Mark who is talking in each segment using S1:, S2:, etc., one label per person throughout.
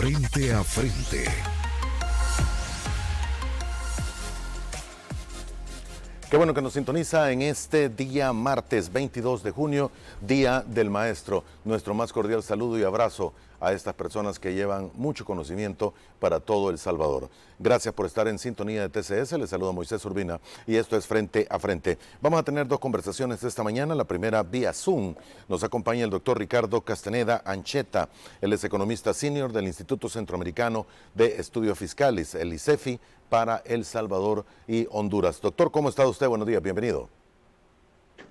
S1: Frente a frente. Qué bueno que nos sintoniza en este día martes 22 de junio, Día del Maestro. Nuestro más cordial saludo y abrazo a estas personas que llevan mucho conocimiento para todo El Salvador. Gracias por estar en sintonía de TCS. Les saluda Moisés Urbina y esto es Frente a Frente. Vamos a tener dos conversaciones esta mañana. La primera vía Zoom. Nos acompaña el doctor Ricardo Castaneda Ancheta. Él es economista senior del Instituto Centroamericano de Estudios Fiscales, el ICEFI, para El Salvador y Honduras. Doctor, ¿cómo está usted? Buenos días, bienvenido.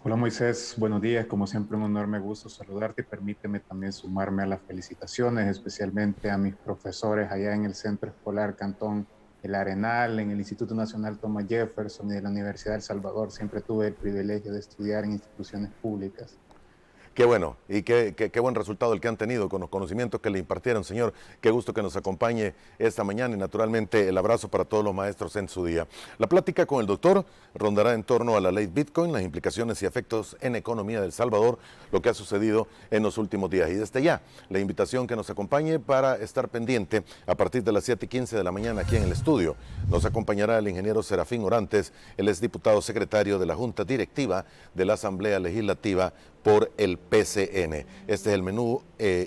S2: Hola Moisés, buenos días. Como siempre, un enorme gusto saludarte y permíteme también sumarme a las felicitaciones, especialmente a mis profesores allá en el Centro Escolar Cantón El Arenal, en el Instituto Nacional Thomas Jefferson y de la Universidad del Salvador. Siempre tuve el privilegio de estudiar en instituciones públicas.
S1: Qué bueno y qué buen resultado el que han tenido con los conocimientos que le impartieron, señor. Qué gusto que nos acompañe esta mañana y naturalmente el abrazo para todos los maestros en su día. La plática con el doctor rondará en torno a la ley Bitcoin, las implicaciones y efectos en economía de El Salvador, lo que ha sucedido en los últimos días. Y desde ya, la invitación que nos acompañe para estar pendiente a partir de las 7:15 de la mañana aquí en el estudio. Nos acompañará el ingeniero Serafín Orantes, él es diputado secretario de la Junta Directiva de la Asamblea Legislativa por el PCN. Este es el menú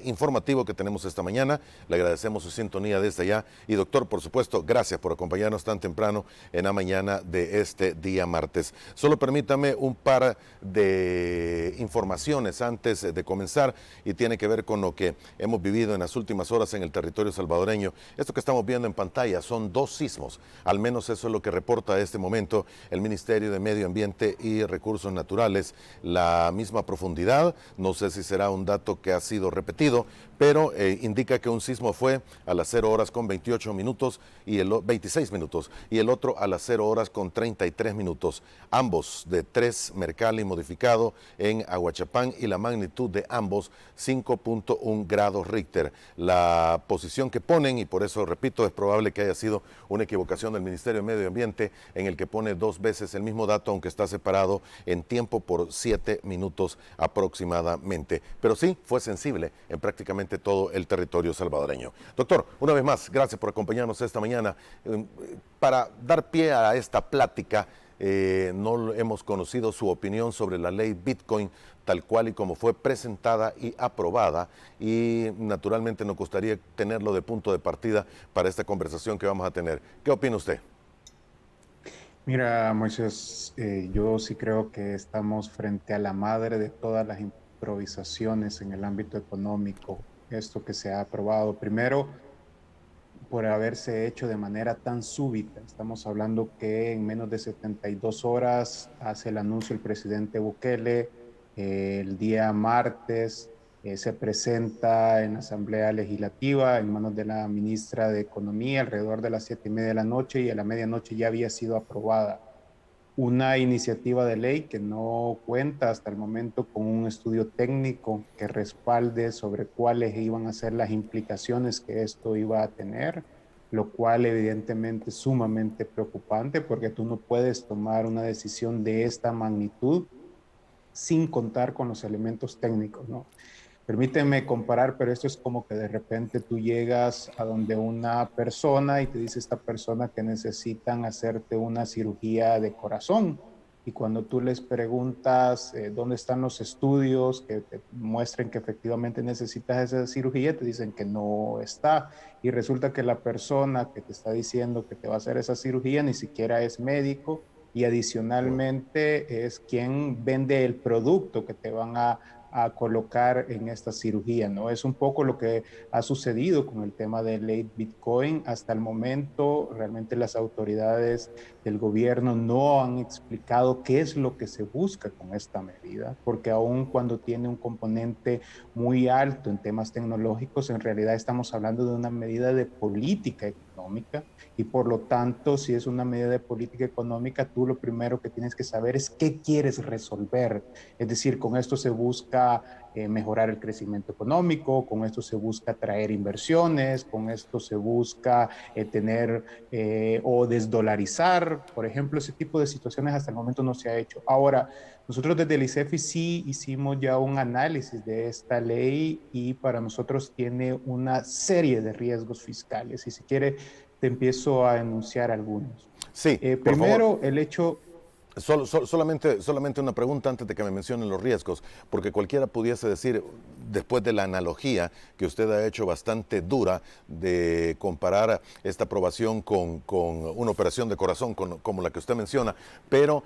S1: informativo que tenemos esta mañana. Le agradecemos su sintonía desde allá. Y doctor, por supuesto, gracias por acompañarnos tan temprano en la mañana de este día martes. Solo permítame un par de informaciones antes de comenzar y tiene que ver con lo que hemos vivido en las últimas horas en el territorio salvadoreño. Esto que estamos viendo en pantalla son 2 sismos. Al menos eso es lo que reporta a este momento el Ministerio de Medio Ambiente y Recursos Naturales. La misma profundidad, no sé si será un dato que ha sido repetido, pero indica que un sismo fue a las 0 horas con 28 minutos y 26 minutos y el otro a las 0 horas con 33 minutos. Ambos de 3 Mercalli modificado en Aguachapán y la magnitud de ambos 5.1 grados Richter. La posición que ponen, y por eso repito, es probable que haya sido una equivocación del Ministerio de Medio Ambiente en el que pone 2 veces el mismo dato, aunque está separado en tiempo por 7 minutos aproximadamente. Pero sí, fue sensible en prácticamente todo el territorio salvadoreño. Doctor, una vez más, gracias por acompañarnos esta mañana. Para dar pie a esta plática, no hemos conocido su opinión sobre la ley Bitcoin tal cual y como fue presentada y aprobada, y naturalmente nos gustaría tenerlo de punto de partida para esta conversación que vamos a tener. ¿Qué opina usted?
S2: Mira, Moisés, yo sí creo que estamos frente a la madre de todas las improvisaciones en el ámbito económico. Esto que se ha aprobado, primero, por haberse hecho de manera tan súbita. Estamos hablando que en menos de 72 horas hace el anuncio el presidente Bukele, el día martes se presenta en la Asamblea Legislativa en manos de la ministra de Economía alrededor de las 7:30 de la noche, y a la medianoche ya había sido aprobada una iniciativa de ley que no cuenta hasta el momento con un estudio técnico que respalde sobre cuáles iban a ser las implicaciones que esto iba a tener, lo cual evidentemente es sumamente preocupante, porque tú no puedes tomar una decisión de esta magnitud sin contar con los elementos técnicos, ¿no? Permíteme comparar, pero esto es como que de repente tú llegas a donde una persona y te dice esta persona que necesitan hacerte una cirugía de corazón. Y cuando tú les preguntas dónde están los estudios que te muestren que efectivamente necesitas esa cirugía, te dicen que no está. Y resulta que la persona que te está diciendo que te va a hacer esa cirugía ni siquiera es médico, y adicionalmente es quien vende el producto que te van a colocar en esta cirugía, ¿no? Es un poco lo que ha sucedido con el tema de ley Bitcoin. Hasta el momento, realmente las autoridades del gobierno no han explicado qué es lo que se busca con esta medida, porque aun cuando tiene un componente muy alto en temas tecnológicos, en realidad estamos hablando de una medida de política económica, y por lo tanto, si es una medida de política económica, tú lo primero que tienes que saber es qué quieres resolver. Es decir, con esto se busca mejorar el crecimiento económico, con esto se busca atraer inversiones, con esto se busca tener o desdolarizar, por ejemplo, ese tipo de situaciones hasta el momento no se ha hecho. Ahora, nosotros desde el ICEFI sí hicimos ya un análisis de esta ley y para nosotros tiene una serie de riesgos fiscales. Y si quiere, te empiezo a enunciar algunos.
S1: Sí, por favor.
S2: Primero, el hecho.
S1: Solamente una pregunta antes de que me mencionen los riesgos, porque cualquiera pudiese decir, después de la analogía que usted ha hecho bastante dura de comparar esta aprobación con una operación de corazón como la que usted menciona, pero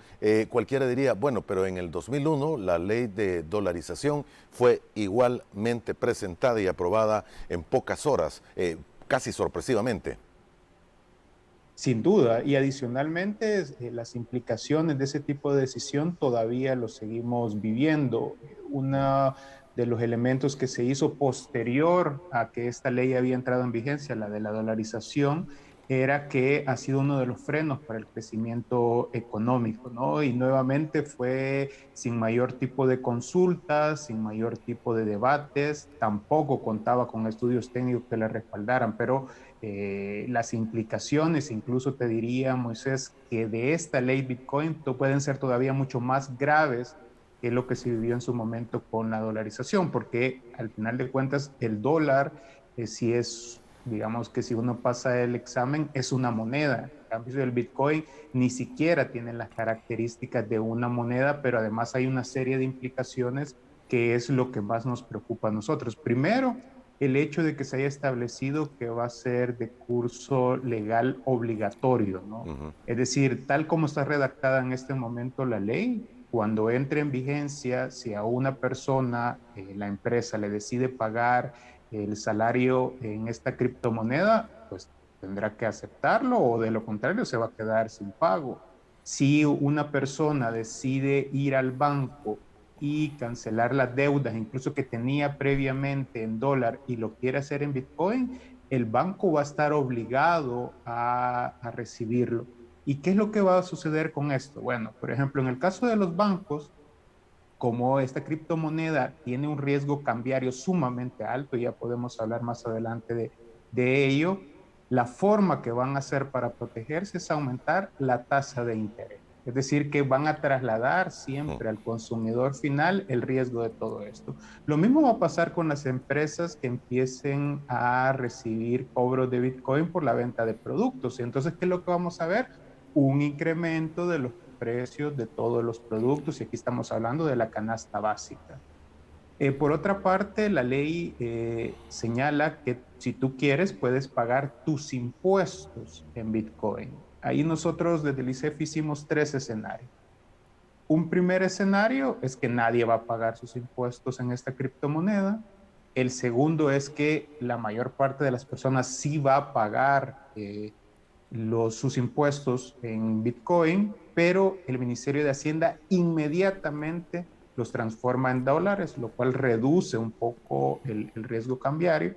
S1: cualquiera diría, bueno, pero en el 2001 la ley de dolarización fue igualmente presentada y aprobada en pocas horas, casi sorpresivamente.
S2: Sin duda, y adicionalmente las implicaciones de ese tipo de decisión todavía lo seguimos viviendo. Uno de los elementos que se hizo posterior a que esta ley había entrado en vigencia, la de la dolarización, era que ha sido uno de los frenos para el crecimiento económico, ¿no? Y nuevamente fue sin mayor tipo de consultas, sin mayor tipo de debates, tampoco contaba con estudios técnicos que la respaldaran, pero las implicaciones, incluso te diría, Moisés, que de esta ley Bitcoin pueden ser todavía mucho más graves que lo que se vivió en su momento con la dolarización, porque al final de cuentas el dólar, si es, digamos que si uno pasa el examen, es una moneda. En cambio, el Bitcoin ni siquiera tiene las características de una moneda, pero además hay una serie de implicaciones que es lo que más nos preocupa a nosotros. Primero, el hecho de que se haya establecido que va a ser de curso legal obligatorio, ¿no?
S1: Ujú.
S2: Es decir, tal como está redactada en este momento la ley, cuando entre en vigencia, si a una persona, la empresa le decide pagar el salario en esta criptomoneda, pues tendrá que aceptarlo o de lo contrario se va a quedar sin pago. Si una persona decide ir al banco y cancelar las deudas, incluso que tenía previamente en dólar y lo quiere hacer en Bitcoin, el banco va a estar obligado a recibirlo. ¿Y qué es lo que va a suceder con esto? Bueno, por ejemplo, en el caso de los bancos, como esta criptomoneda tiene un riesgo cambiario sumamente alto, ya podemos hablar más adelante de ello, la forma que van a hacer para protegerse es aumentar la tasa de interés. Es decir, que van a trasladar siempre al consumidor final el riesgo de todo esto. Lo mismo va a pasar con las empresas que empiecen a recibir cobros de Bitcoin por la venta de productos. Y entonces, ¿qué es lo que vamos a ver? Un incremento de los precios de todos los productos y aquí estamos hablando de la canasta básica. Por otra parte, la ley señala que si tú quieres puedes pagar tus impuestos en Bitcoin. Ahí nosotros desde el ICEF hicimos tres escenarios. Un primer escenario es que nadie va a pagar sus impuestos en esta criptomoneda. El segundo es que la mayor parte de las personas sí va a pagar sus impuestos en Bitcoin, pero el Ministerio de Hacienda inmediatamente los transforma en dólares, lo cual reduce un poco el riesgo cambiario.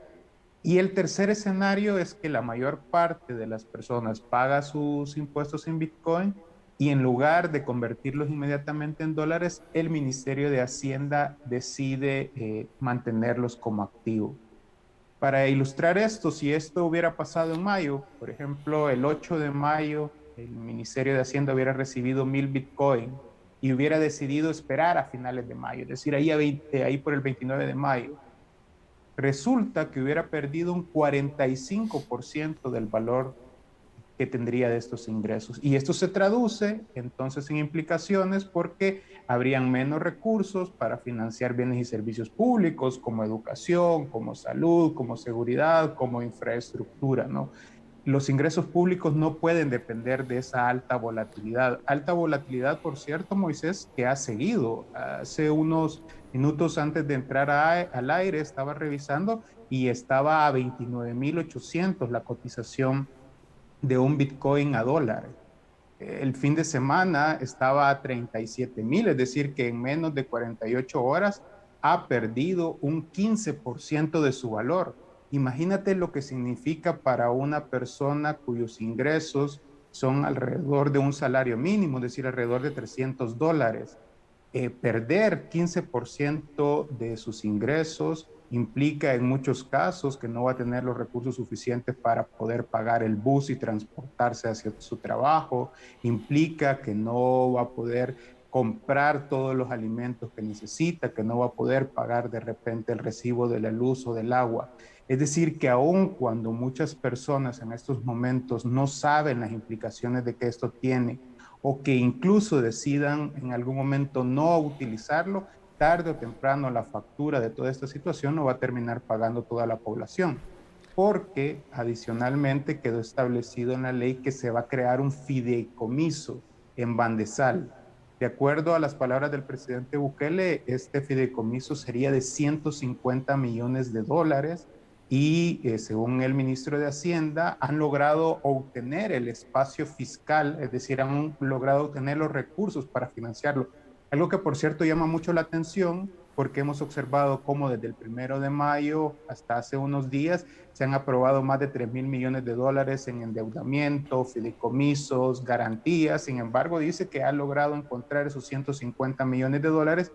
S2: Y el tercer escenario es que la mayor parte de las personas paga sus impuestos en Bitcoin y en lugar de convertirlos inmediatamente en dólares, el Ministerio de Hacienda decide mantenerlos como activo. Para ilustrar esto, si esto hubiera pasado en mayo, por ejemplo, el 8 de mayo, el Ministerio de Hacienda hubiera recibido 1000 Bitcoin y hubiera decidido esperar a finales de mayo, es decir, ahí por el 29 de mayo, resulta que hubiera perdido un 45% del valor que tendría de estos ingresos. Y esto se traduce entonces en implicaciones porque habrían menos recursos para financiar bienes y servicios públicos como educación, como salud, como seguridad, como infraestructura, ¿no? Los ingresos públicos no pueden depender de esa alta volatilidad. Alta volatilidad, por cierto, Moisés, que ha seguido. Hace unos minutos antes de entrar al aire estaba revisando y estaba a 29.800 la cotización de un Bitcoin a dólar. El fin de semana estaba a 37.000, es decir, que en menos de 48 horas ha perdido un 15% de su valor. Imagínate lo que significa para una persona cuyos ingresos son alrededor de un salario mínimo, es decir, alrededor de $300. perder 15% de sus ingresos implica en muchos casos que no va a tener los recursos suficientes para poder pagar el bus y transportarse hacia su trabajo, implica que no va a poder comprar todos los alimentos que necesita, que no va a poder pagar de repente el recibo de la luz o del agua. Es decir, que aun cuando muchas personas en estos momentos no saben las implicaciones de que esto tiene, o que incluso decidan en algún momento no utilizarlo, tarde o temprano la factura de toda esta situación no va a terminar pagando toda la población, porque adicionalmente quedó establecido en la ley que se va a crear un fideicomiso en Bandesal. De acuerdo a las palabras del presidente Bukele, este fideicomiso sería de 150 millones de dólares y según el ministro de Hacienda, han logrado obtener el espacio fiscal, es decir, han logrado obtener los recursos para financiarlo. Algo que, por cierto, llama mucho la atención porque hemos observado cómo desde el 1 de mayo hasta hace unos días se han aprobado más de 3 mil millones de dólares en endeudamiento, fideicomisos, garantías. Sin embargo, dice que ha logrado encontrar esos 150 millones de dólares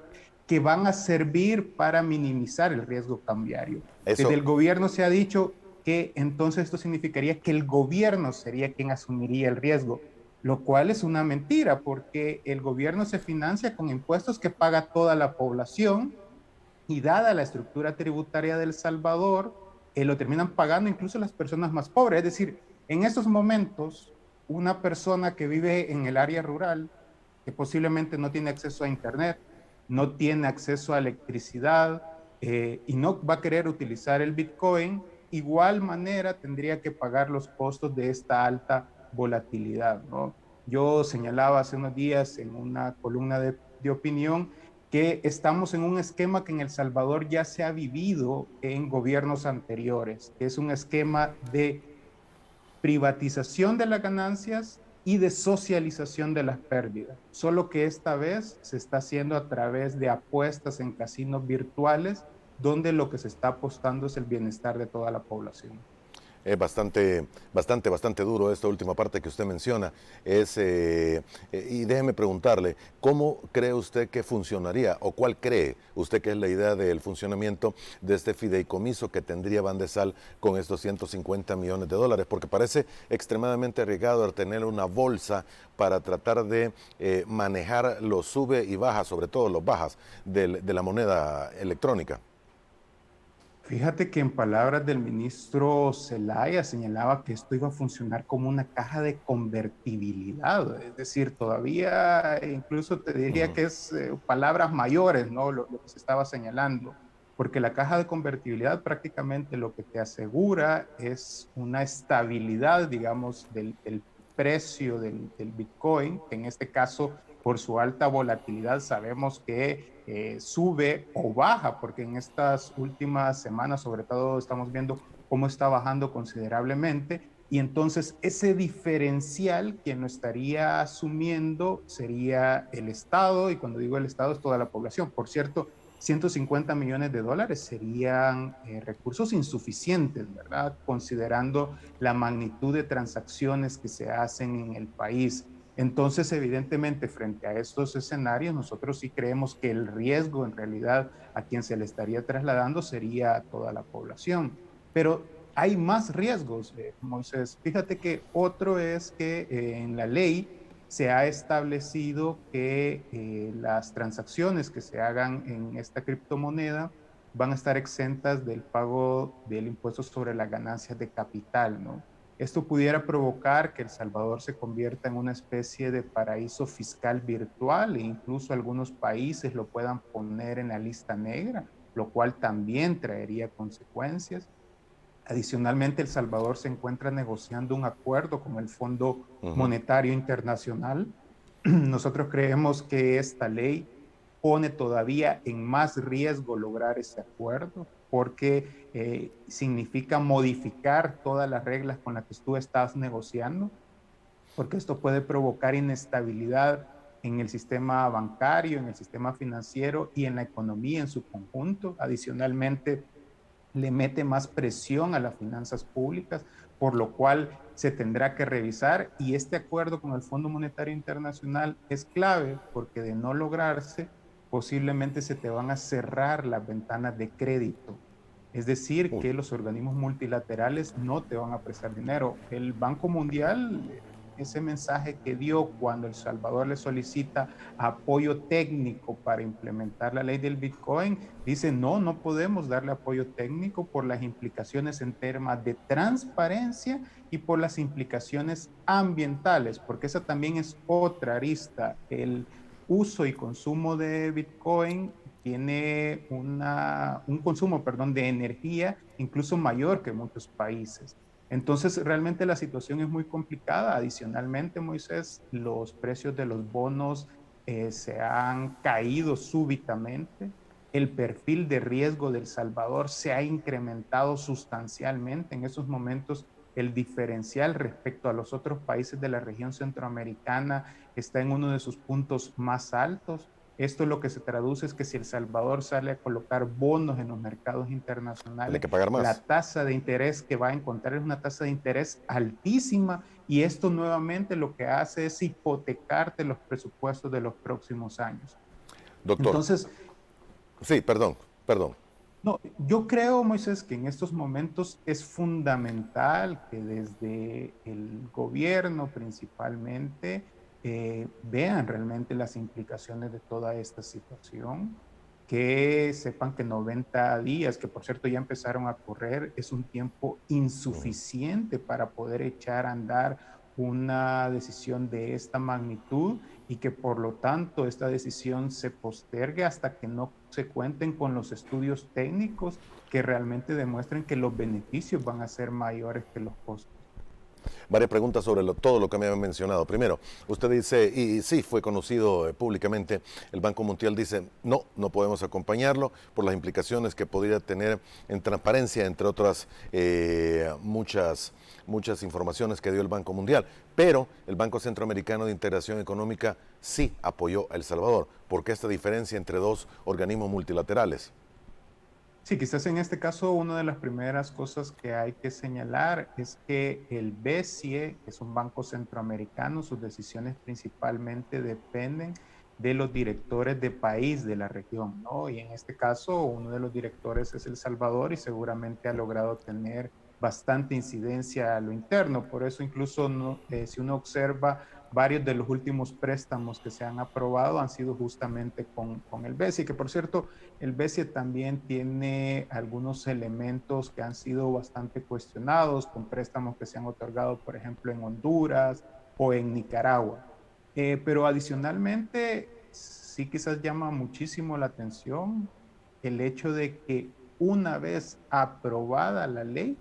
S2: que van a servir para minimizar el riesgo cambiario. Desde
S1: Eso,
S2: el gobierno se ha dicho que entonces esto significaría que el gobierno sería quien asumiría el riesgo, lo cual es una mentira porque el gobierno se financia con impuestos que paga toda la población y dada la estructura tributaria de El Salvador, lo terminan pagando incluso las personas más pobres. Es decir, en estos momentos, una persona que vive en el área rural, que posiblemente no tiene acceso a Internet, no tiene acceso a electricidad y no va a querer utilizar el Bitcoin, igual manera tendría que pagar los costos de esta alta volatilidad, ¿no? Yo señalaba hace unos días en una columna de opinión que estamos en un esquema que en El Salvador ya se ha vivido en gobiernos anteriores, que es un esquema de privatización de las ganancias y de socialización de las pérdidas, solo que esta vez se está haciendo a través de apuestas en casinos virtuales, donde lo que se está apostando es el bienestar de toda la población.
S1: es bastante duro esta última parte que usted menciona. Y déjeme preguntarle, ¿cómo cree usted que funcionaría o cuál cree usted que es la idea del funcionamiento de este fideicomiso que tendría Bandesal con estos 150 millones de dólares? Porque parece extremadamente arriesgado tener una bolsa para tratar de manejar los sube y bajas, sobre todo los bajas de la moneda electrónica.
S2: Fíjate que en palabras del ministro Zelaya señalaba que esto iba a funcionar como una caja de convertibilidad, es decir, todavía incluso te diría
S1: Ujú.
S2: que es palabras mayores, ¿no? Lo que se estaba señalando, porque la caja de convertibilidad prácticamente lo que te asegura es una estabilidad, digamos, del precio del Bitcoin, que en este caso, por su alta volatilidad, sabemos que sube o baja, porque en estas últimas semanas, sobre todo, estamos viendo cómo está bajando considerablemente. Y entonces ese diferencial quien lo estaría asumiendo sería el Estado, y cuando digo el Estado es toda la población. Por cierto, 150 millones de dólares serían recursos insuficientes, ¿verdad? Considerando la magnitud de transacciones que se hacen en el país. Entonces, evidentemente, frente a estos escenarios, nosotros sí creemos que el riesgo en realidad a quien se le estaría trasladando sería a toda la población. Pero hay más riesgos, Moisés. Fíjate que otro es que en la ley se ha establecido que las transacciones que se hagan en esta criptomoneda van a estar exentas del pago del impuesto sobre las ganancias de capital, ¿no? Esto pudiera provocar que El Salvador se convierta en una especie de paraíso fiscal virtual e incluso algunos países lo puedan poner en la lista negra, lo cual también traería consecuencias. Adicionalmente, El Salvador se encuentra negociando un acuerdo con el Fondo
S1: Ujú.
S2: Monetario Internacional. Nosotros creemos que esta ley pone todavía en más riesgo lograr ese acuerdo porque significa modificar todas las reglas con las que tú estás negociando, porque esto puede provocar inestabilidad en el sistema bancario, en el sistema financiero y en la economía en su conjunto. Adicionalmente, le mete más presión a las finanzas públicas, por lo cual se tendrá que revisar y este acuerdo con el Fondo Monetario Internacional es clave porque de no lograrse posiblemente se te van a cerrar las ventanas de crédito. Es decir,
S1: Uy,
S2: que los organismos multilaterales no te van a prestar dinero. El Banco Mundial, ese mensaje que dio cuando El Salvador le solicita apoyo técnico para implementar la ley del Bitcoin, dice, no, no podemos darle apoyo técnico por las implicaciones en temas de transparencia y por las implicaciones ambientales, porque esa también es otra arista. El uso y consumo de Bitcoin tiene un consumo, perdón, de energía incluso mayor que muchos países. Entonces, realmente la situación es muy complicada. Adicionalmente, Moisés, los precios de los bonos se han caído súbitamente. El perfil de riesgo de El Salvador se ha incrementado sustancialmente. En esos momentos, el diferencial respecto a los otros países de la región centroamericana está en uno de sus puntos más altos. Esto lo que se traduce es que si El Salvador sale a colocar bonos en los mercados
S1: tiene
S2: internacionales,
S1: que pagar más.
S2: la tasa de interés que va a encontrar es una tasa de interés altísima y esto nuevamente lo que hace es hipotecarte los presupuestos de los próximos años.
S1: Doctor,
S2: Entonces,
S1: sí, perdón, perdón.
S2: no, yo creo, Moisés, que en estos momentos es fundamental que desde el gobierno principalmente vean realmente las implicaciones de toda esta situación, que sepan que 90 días, que por cierto ya empezaron a correr, es un tiempo insuficiente para poder echar a andar una decisión de esta magnitud y que por lo tanto esta decisión se postergue hasta que no se cuenten con los estudios técnicos que realmente demuestren que los beneficios van a ser mayores que los costos.
S1: Varias preguntas sobre todo lo que me habían mencionado. Primero, usted dice, y sí, fue conocido públicamente, el Banco Mundial dice, no, no podemos acompañarlo por las implicaciones que podría tener en transparencia, entre otras muchas informaciones que dio el Banco Mundial. Pero el Banco Centroamericano de Integración Económica sí apoyó a El Salvador. ¿Por qué esta diferencia entre dos organismos multilaterales?
S2: Sí, quizás en este caso una de las primeras cosas que hay que señalar es que el BCE, que es un banco centroamericano, sus decisiones principalmente dependen de los directores de país de la región, ¿no? Y en este caso uno de los directores es El Salvador y seguramente ha logrado tener bastante incidencia a lo interno. Por eso incluso si uno observa varios de los últimos préstamos que se han aprobado han sido justamente con el BCE, que por cierto el BCE también tiene algunos elementos que han sido bastante cuestionados con préstamos que se han otorgado, por ejemplo, en Honduras o en Nicaragua. Pero adicionalmente, sí quizás llama muchísimo la atención el hecho de que una vez aprobada la ley,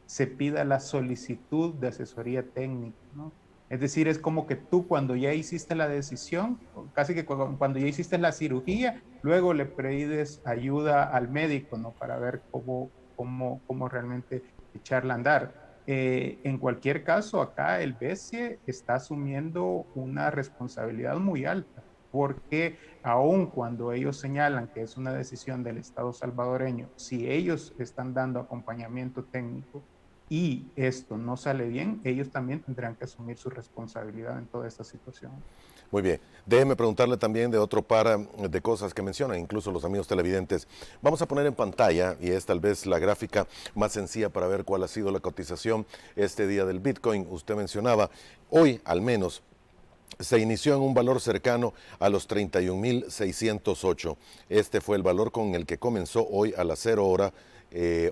S2: se pida la solicitud de asesoría técnica, ¿no? Es decir, es como que tú cuando ya hiciste la decisión, casi que cuando ya hiciste la cirugía, luego le pides ayuda al médico, ¿no? Para ver cómo realmente echarla a andar. En cualquier caso, acá el BCE está asumiendo una responsabilidad muy alta, porque aun cuando ellos señalan que es una decisión del Estado salvadoreño, si ellos están dando acompañamiento técnico, y esto no sale bien, ellos también tendrán que asumir su responsabilidad en toda esta situación.
S1: Muy bien. Déjeme preguntarle también de otro par de cosas que mencionan, incluso los amigos televidentes. Vamos a poner en pantalla, y es tal vez la gráfica más sencilla para ver cuál ha sido la cotización este día del Bitcoin. Usted mencionaba, hoy al menos, se inició en un valor cercano a los 31.608. Este fue el valor con el que comenzó hoy a las 0 hora,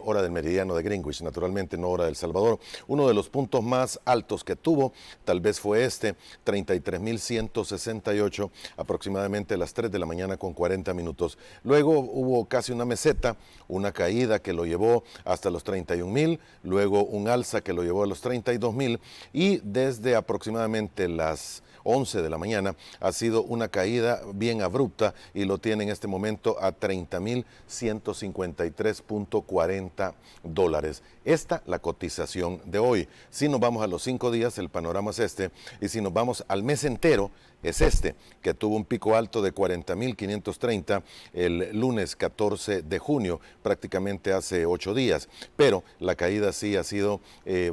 S1: hora del meridiano de Greenwich, naturalmente no hora del Salvador. Uno de los puntos más altos que tuvo tal vez fue este, 33.168, aproximadamente a las 3 de la mañana con 40 minutos. Luego hubo casi una meseta, una caída que lo llevó hasta los 31.000, luego un alza que lo llevó a los 32.000 y desde aproximadamente las 11 de la mañana ha sido una caída bien abrupta y lo tiene en este momento a 30.153.40. $140. Esta la cotización de hoy. Si nos vamos a los 5 días, el panorama es este, y si nos vamos al mes entero, es este, que tuvo un pico alto de 40.530 el lunes 14 de junio, prácticamente hace 8 días. Pero la caída sí ha sido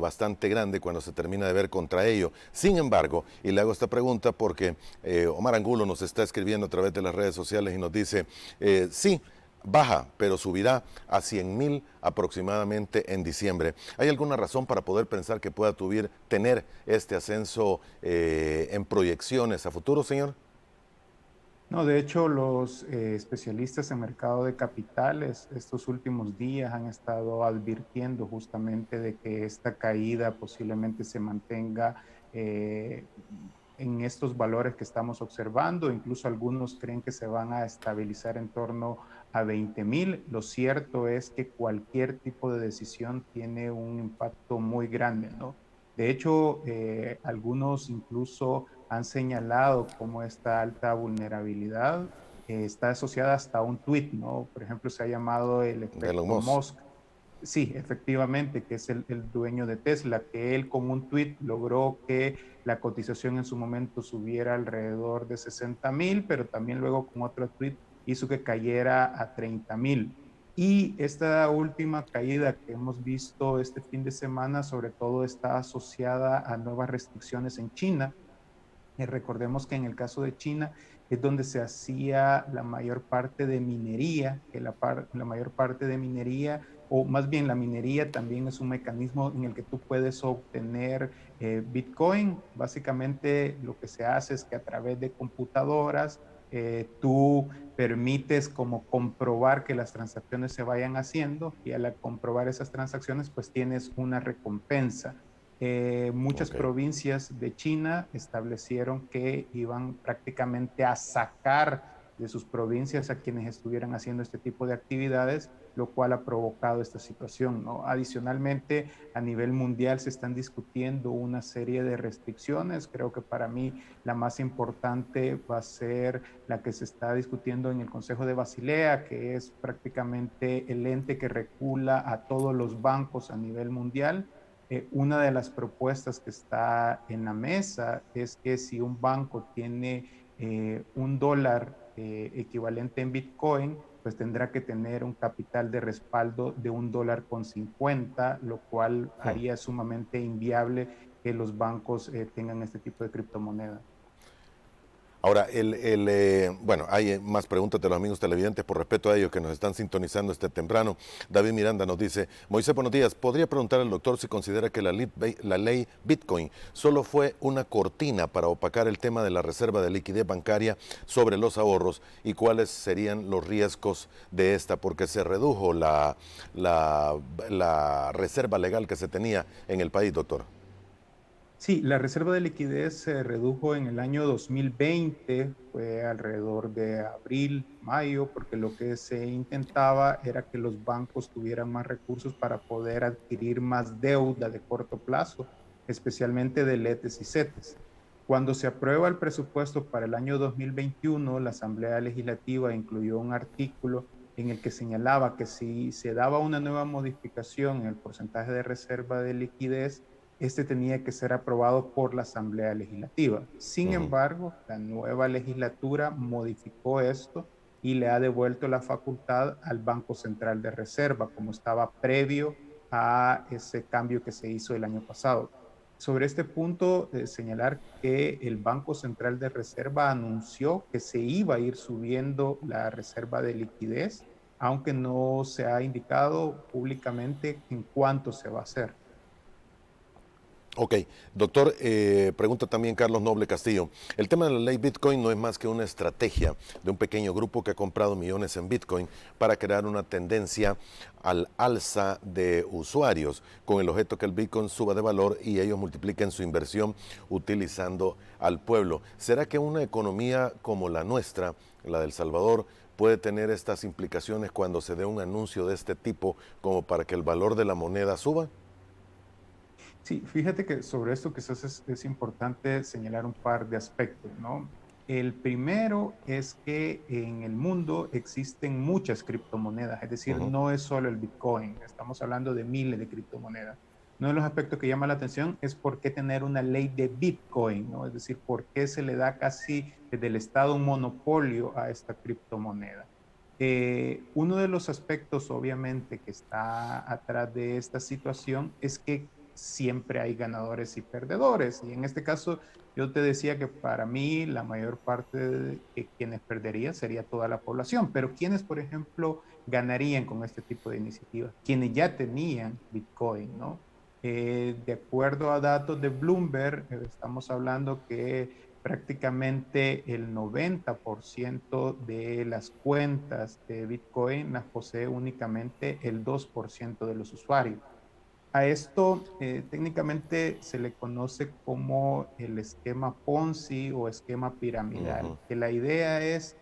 S1: bastante grande cuando se termina de ver contra ello. Sin embargo, y le hago esta pregunta porque Omar Angulo nos está escribiendo a través de las redes sociales y nos dice, sí, baja, pero subirá a 100.000 aproximadamente en diciembre. ¿Hay alguna razón para poder pensar que pueda tener este ascenso en proyecciones a futuro, señor?
S2: No, de hecho, los especialistas en mercado de capitales estos últimos días han estado advirtiendo justamente de que esta caída posiblemente se mantenga en estos valores que estamos observando. Incluso algunos creen que se van a estabilizar en torno a 20.000. Lo cierto es que cualquier tipo de decisión tiene un impacto muy grande, ¿no? De hecho, algunos incluso han señalado cómo esta alta vulnerabilidad está asociada hasta a un tweet, ¿no? Por ejemplo, se ha llamado el
S1: De Elon
S2: efecto
S1: Musk.
S2: Musk. Sí, efectivamente, que es el dueño de Tesla, que él con un tweet logró que la cotización en su momento subiera alrededor de 60.000, pero también luego con otro tweet hizo que cayera a 30.000. Y esta última caída que hemos visto este fin de semana, sobre todo está asociada a nuevas restricciones en China. Recordemos que en el caso de China es donde se hacía la mayor parte de minería, que la mayor parte de minería, o más bien la minería también es un mecanismo en el que tú puedes obtener Bitcoin. Básicamente lo que se hace es que a través de computadoras tú permites como comprobar que las transacciones se vayan haciendo y al comprobar esas transacciones pues tienes una recompensa. Muchas
S1: Okay.
S2: provincias de China establecieron que iban prácticamente a sacar de sus provincias a quienes estuvieran haciendo este tipo de actividades, lo cual ha provocado esta situación, ¿no? Adicionalmente, a nivel mundial se están discutiendo una serie de restricciones. Creo que para mí la más importante va a ser la que se está discutiendo en el Consejo de Basilea, que es prácticamente el ente que regula a todos los bancos a nivel mundial. Una de las propuestas que está en la mesa es que si un banco tiene $1 equivalente en Bitcoin, pues tendrá que tener un capital de respaldo de $1.50, lo cual haría sumamente inviable que los bancos tengan este tipo de criptomoneda.
S1: Ahora, bueno, hay más preguntas de los amigos televidentes por respeto a ellos que nos están sintonizando este temprano. David Miranda nos dice, Moisés, buenos días, ¿podría preguntar al doctor si considera que la ley Bitcoin solo fue una cortina para opacar el tema de la reserva de liquidez bancaria sobre los ahorros y cuáles serían los riesgos de esta? Porque se redujo la reserva legal que se tenía en el país, doctor.
S2: Sí, la reserva de liquidez se redujo en el año 2020, fue alrededor de abril, mayo, porque lo que se intentaba era que los bancos tuvieran más recursos para poder adquirir más deuda de corto plazo, especialmente de letes y CETES. Cuando se aprueba el presupuesto para el año 2021, la Asamblea Legislativa incluyó un artículo en el que señalaba que si se daba una nueva modificación en el porcentaje de reserva de liquidez, este tenía que ser aprobado por la Asamblea Legislativa. Sin embargo, la nueva legislatura modificó esto y le ha devuelto la facultad al Banco Central de Reserva, como estaba previo a ese cambio que se hizo el año pasado. Sobre este punto, señalar que el Banco Central de Reserva anunció que se iba a ir subiendo la reserva de liquidez, aunque no se ha indicado públicamente en cuánto se va a hacer.
S1: Ok, doctor, pregunta también Carlos Noble Castillo. El tema de la ley Bitcoin no es más que una estrategia de un pequeño grupo que ha comprado millones en Bitcoin para crear una tendencia al alza de usuarios, con el objeto que el Bitcoin suba de valor y ellos multipliquen su inversión utilizando al pueblo. ¿Será que una economía como la nuestra, la del Salvador, puede tener estas implicaciones cuando se dé un anuncio de este tipo como para que el valor de la moneda suba?
S2: Sí, fíjate que sobre esto quizás es importante señalar un par de aspectos, ¿no? El primero es que en el mundo existen muchas criptomonedas, es decir,
S1: Ujú.
S2: no es solo el Bitcoin, estamos hablando de miles de criptomonedas. Uno de los aspectos que llama la atención es por qué tener una ley de Bitcoin, ¿no? Es decir, por qué se le da casi desde el Estado un monopolio a esta criptomoneda. Uno de los aspectos, obviamente, que está atrás de esta situación es que siempre hay ganadores y perdedores. Y en este caso, yo te decía que para mí la mayor parte de quienes perderían sería toda la población. Pero ¿quiénes, por ejemplo, ganarían con este tipo de iniciativas? Quienes ya tenían Bitcoin, ¿no? De acuerdo a datos de Bloomberg, estamos hablando que prácticamente el 90% de las cuentas de Bitcoin las posee únicamente el 2% de los usuarios. A esto técnicamente se le conoce como el esquema Ponzi o esquema piramidal,
S1: Ujú.
S2: que la idea es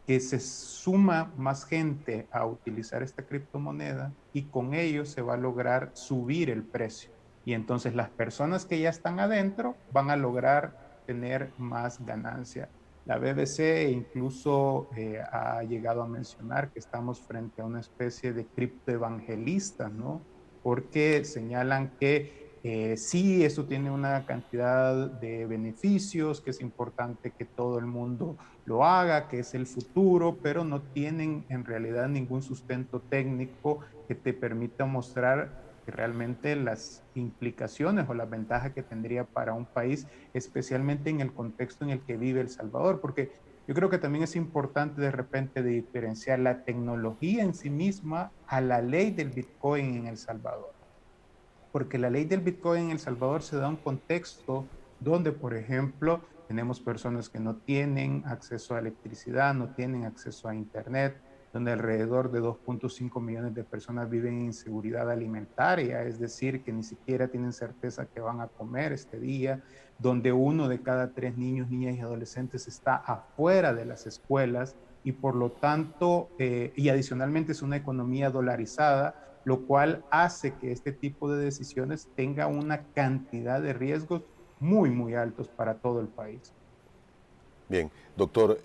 S2: que se suma más gente a utilizar esta criptomoneda y con ello se va a lograr subir el precio. Y entonces las personas que ya están adentro van a lograr tener más ganancia. La BBC incluso ha llegado a mencionar que estamos frente a una especie de criptoevangelistas, ¿no? Porque señalan que sí, eso tiene una cantidad de beneficios, que es importante que todo el mundo lo haga, que es el futuro, pero no tienen en realidad ningún sustento técnico que te permita mostrar que realmente las implicaciones o las ventajas que tendría para un país, especialmente en el contexto en el que vive El Salvador, porque yo creo que también es importante de repente diferenciar la tecnología en sí misma a la ley del Bitcoin en El Salvador, porque la ley del Bitcoin en El Salvador se da un contexto donde, por ejemplo, tenemos personas que no tienen acceso a electricidad, no tienen acceso a Internet, donde alrededor de 2.5 millones de personas viven en inseguridad alimentaria, es decir, que ni siquiera tienen certeza que van a comer este día, donde uno de cada 3 niños, niñas y adolescentes está afuera de las escuelas y por lo tanto, y adicionalmente es una economía dolarizada, lo cual hace que este tipo de decisiones tenga una cantidad de riesgos muy, muy altos para todo el país.
S1: Bien, doctor,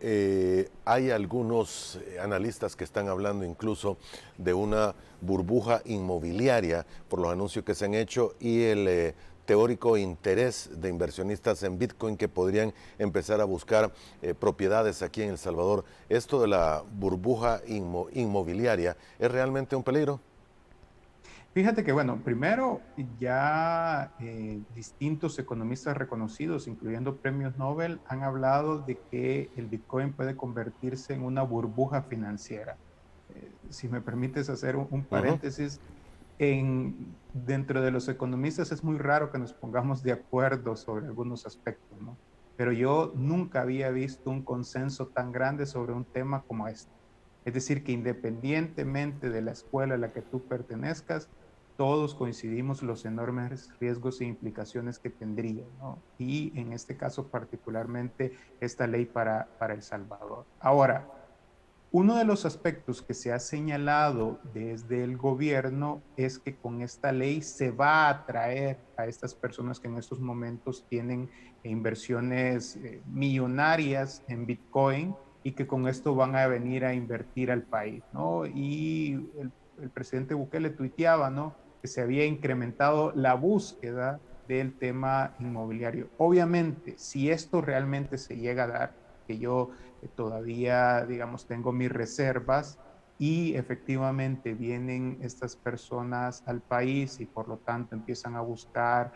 S1: hay algunos analistas que están hablando incluso de una burbuja inmobiliaria por los anuncios que se han hecho y el teórico interés de inversionistas en Bitcoin que podrían empezar a buscar propiedades aquí en El Salvador. ¿Esto de la burbuja inmobiliaria es realmente un peligro?
S2: Fíjate que, bueno, primero ya distintos economistas reconocidos, incluyendo premios Nobel, han hablado de que el Bitcoin puede convertirse en una burbuja financiera. Si me permites hacer un
S1: Ujú.
S2: paréntesis, dentro de los economistas es muy raro que nos pongamos de acuerdo sobre algunos aspectos, ¿no? Pero yo nunca había visto un consenso tan grande sobre un tema como este. Es decir, que independientemente de la escuela a la que tú pertenezcas, todos coincidimos los enormes riesgos e implicaciones que tendría, ¿no? Y en este caso particularmente esta ley para El Salvador. Ahora, uno de los aspectos que se ha señalado desde el gobierno es que con esta ley se va a atraer a estas personas que en estos momentos tienen inversiones millonarias en Bitcoin y que con esto van a venir a invertir al país, ¿no? Y el presidente Bukele tuiteaba, ¿no? Que se había incrementado la búsqueda del tema inmobiliario. Obviamente, si esto realmente se llega a dar, que yo todavía, digamos, tengo mis reservas y efectivamente vienen estas personas al país y por lo tanto empiezan a buscar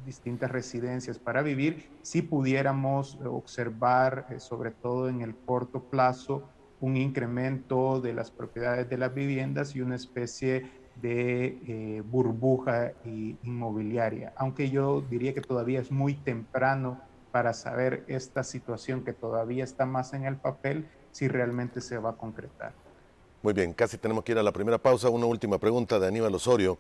S2: distintas residencias para vivir, si pudiéramos observar, sobre todo en el corto plazo, un incremento de las propiedades de las viviendas y una especie de burbuja inmobiliaria, aunque yo diría que todavía es muy temprano para saber esta situación que todavía está más en el papel, si realmente se va a concretar.
S1: Muy bien, casi tenemos que ir a la primera pausa. Una última pregunta de Aníbal Osorio.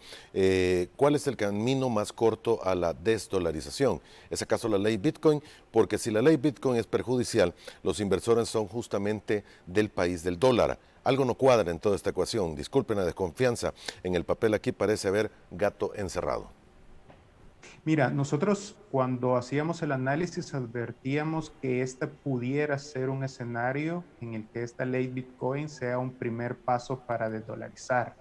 S1: ¿Cuál es el camino más corto a la desdolarización? ¿Es acaso la ley Bitcoin? Porque si la ley Bitcoin es perjudicial, los inversores son justamente del país del dólar. Algo no cuadra en toda esta ecuación. Disculpen la desconfianza. En el papel aquí parece haber gato encerrado.
S2: Mira, nosotros cuando hacíamos el análisis advertíamos que este pudiera ser un escenario en el que esta ley Bitcoin sea un primer paso para desdolarizar.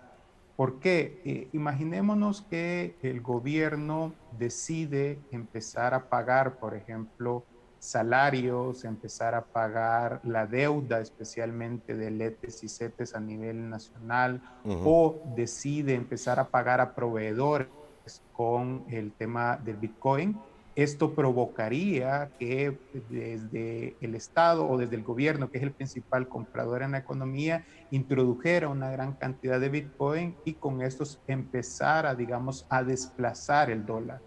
S2: ¿Por qué? Imaginémonos que el gobierno decide empezar a pagar, por ejemplo, salarios, empezar a pagar la deuda, especialmente de letes y cetes a nivel nacional,
S1: Ujú.
S2: o decide empezar a pagar a proveedores con el tema del Bitcoin. Esto provocaría que desde el Estado o desde el gobierno, que es el principal comprador en la economía, introdujera una gran cantidad de Bitcoin y con estos empezara, digamos, a desplazar el dólar.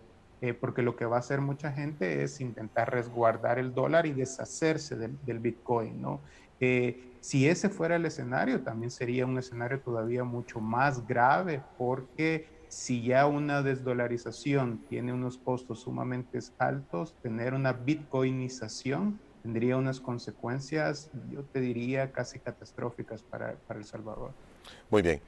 S2: Porque lo que va a hacer mucha gente es intentar resguardar el dólar y deshacerse del Bitcoin, ¿no? Si ese fuera el escenario, también sería un escenario todavía mucho más grave, porque si ya una desdolarización tiene unos costos sumamente altos, tener una bitcoinización tendría unas consecuencias, yo te diría, casi catastróficas para El Salvador.
S1: Muy bien.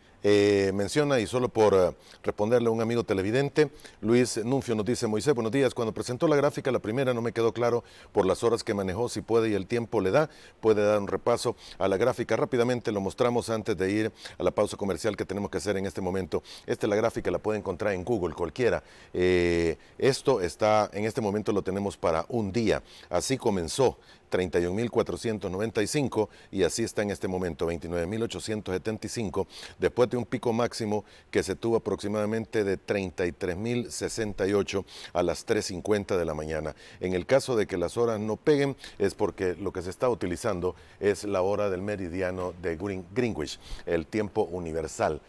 S1: Menciona, y solo por responderle a un amigo televidente, Luis Nunfio nos dice: Moisés, buenos días. Cuando presentó la gráfica, la primera no me quedó claro por las horas que manejó, si puede y el tiempo le da. Puede dar un repaso a la gráfica. Rápidamente lo mostramos antes de ir a la pausa comercial que tenemos que hacer en este momento. Esta es la gráfica, la puede encontrar en Google, cualquiera. Esto está, en este momento lo tenemos para un día. Así comenzó. 31.495 y así está en este momento, 29.875, después de un pico máximo que se tuvo aproximadamente de 33.068 a las 3:50 de la mañana. En el caso de que las horas no peguen, es porque lo que se está utilizando es la hora del meridiano de Greenwich, el tiempo universal.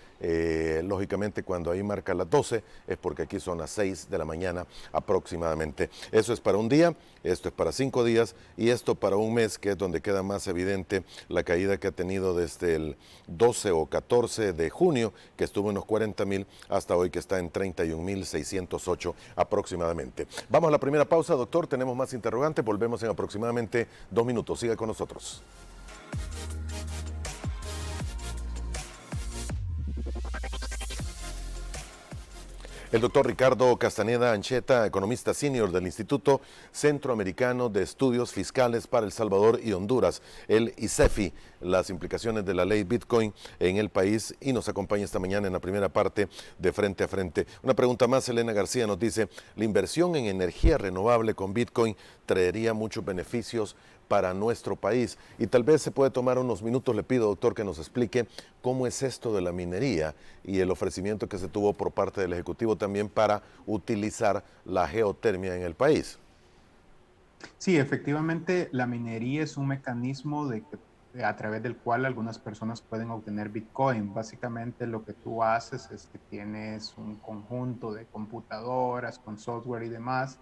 S1: Lógicamente, cuando ahí marca las 12 es porque aquí son las 6 de la mañana aproximadamente. Eso es para un día, esto es para 5 días y esto para un mes, que es donde queda más evidente la caída que ha tenido desde el 12 o 14 de junio, que estuvo en los 40.000, hasta hoy que está en 31.608 aproximadamente. Vamos a la primera pausa, doctor. Tenemos más interrogantes. Volvemos en aproximadamente 2 minutos. Siga con nosotros. El doctor Ricardo Castaneda Ancheta, economista senior del Instituto Centroamericano de Estudios Fiscales para El Salvador y Honduras, el ICEFI, las implicaciones de la ley Bitcoin en el país, y nos acompaña esta mañana en la primera parte de Frente a Frente. Una pregunta más, Elena García nos dice: ¿la inversión en energía renovable con Bitcoin traería muchos beneficios para nuestro país? Y tal vez se puede tomar unos minutos, le pido, doctor, que nos explique cómo es esto de la minería y el ofrecimiento que se tuvo por parte del Ejecutivo también para utilizar la geotermia en el país.
S2: Sí, efectivamente, la minería es un mecanismo a través del cual algunas personas pueden obtener Bitcoin. Básicamente lo que tú haces es que tienes un conjunto de computadoras con software y demás,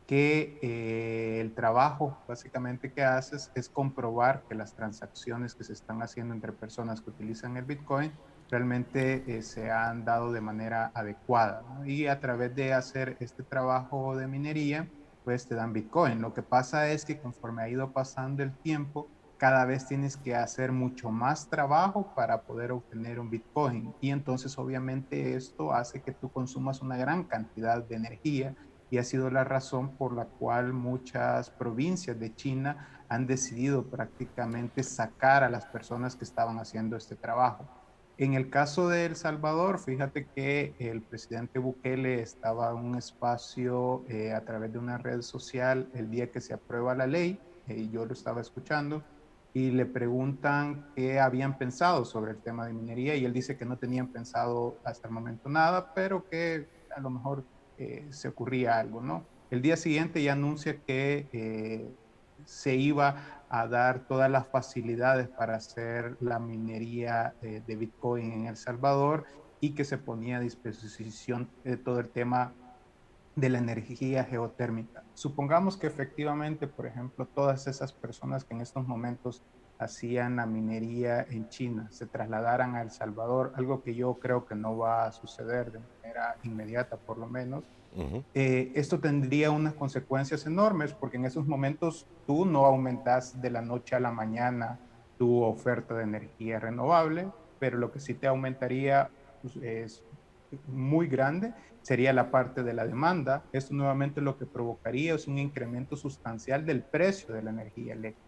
S2: que el trabajo básicamente que haces es comprobar que las transacciones que se están haciendo entre personas que utilizan el Bitcoin realmente se han dado de manera adecuada, ¿no? Y a través de hacer este trabajo de minería, pues te dan Bitcoin. Lo que pasa es que conforme ha ido pasando el tiempo, cada vez tienes que hacer mucho más trabajo para poder obtener un Bitcoin. Y entonces obviamente esto hace que tú consumas una gran cantidad de energía, y ha sido la razón por la cual muchas provincias de China han decidido prácticamente sacar a las personas que estaban haciendo este trabajo. En el caso de El Salvador, fíjate que el presidente Bukele estaba en un espacio a través de una red social el día que se aprueba la ley, yo lo estaba escuchando, y le preguntan qué habían pensado sobre el tema de minería, y él dice que no tenían pensado hasta el momento nada, pero que a lo mejor se ocurría algo, ¿no? El día siguiente ya anuncia que se iba a dar todas las facilidades para hacer la minería de Bitcoin en El Salvador, y que se ponía a disposición todo el tema de la energía geotérmica. Supongamos que efectivamente, por ejemplo, todas esas personas que en estos momentos hacían la minería en China se trasladaran a El Salvador, algo que yo creo que no va a suceder de manera inmediata, por lo menos.
S1: Ujú.
S2: Esto tendría unas consecuencias enormes, porque en esos momentos tú no aumentas de la noche a la mañana tu oferta de energía renovable, pero lo que sí te aumentaría pues, es muy grande sería la parte de la demanda. Esto nuevamente lo que provocaría es un incremento sustancial del precio de la energía eléctrica.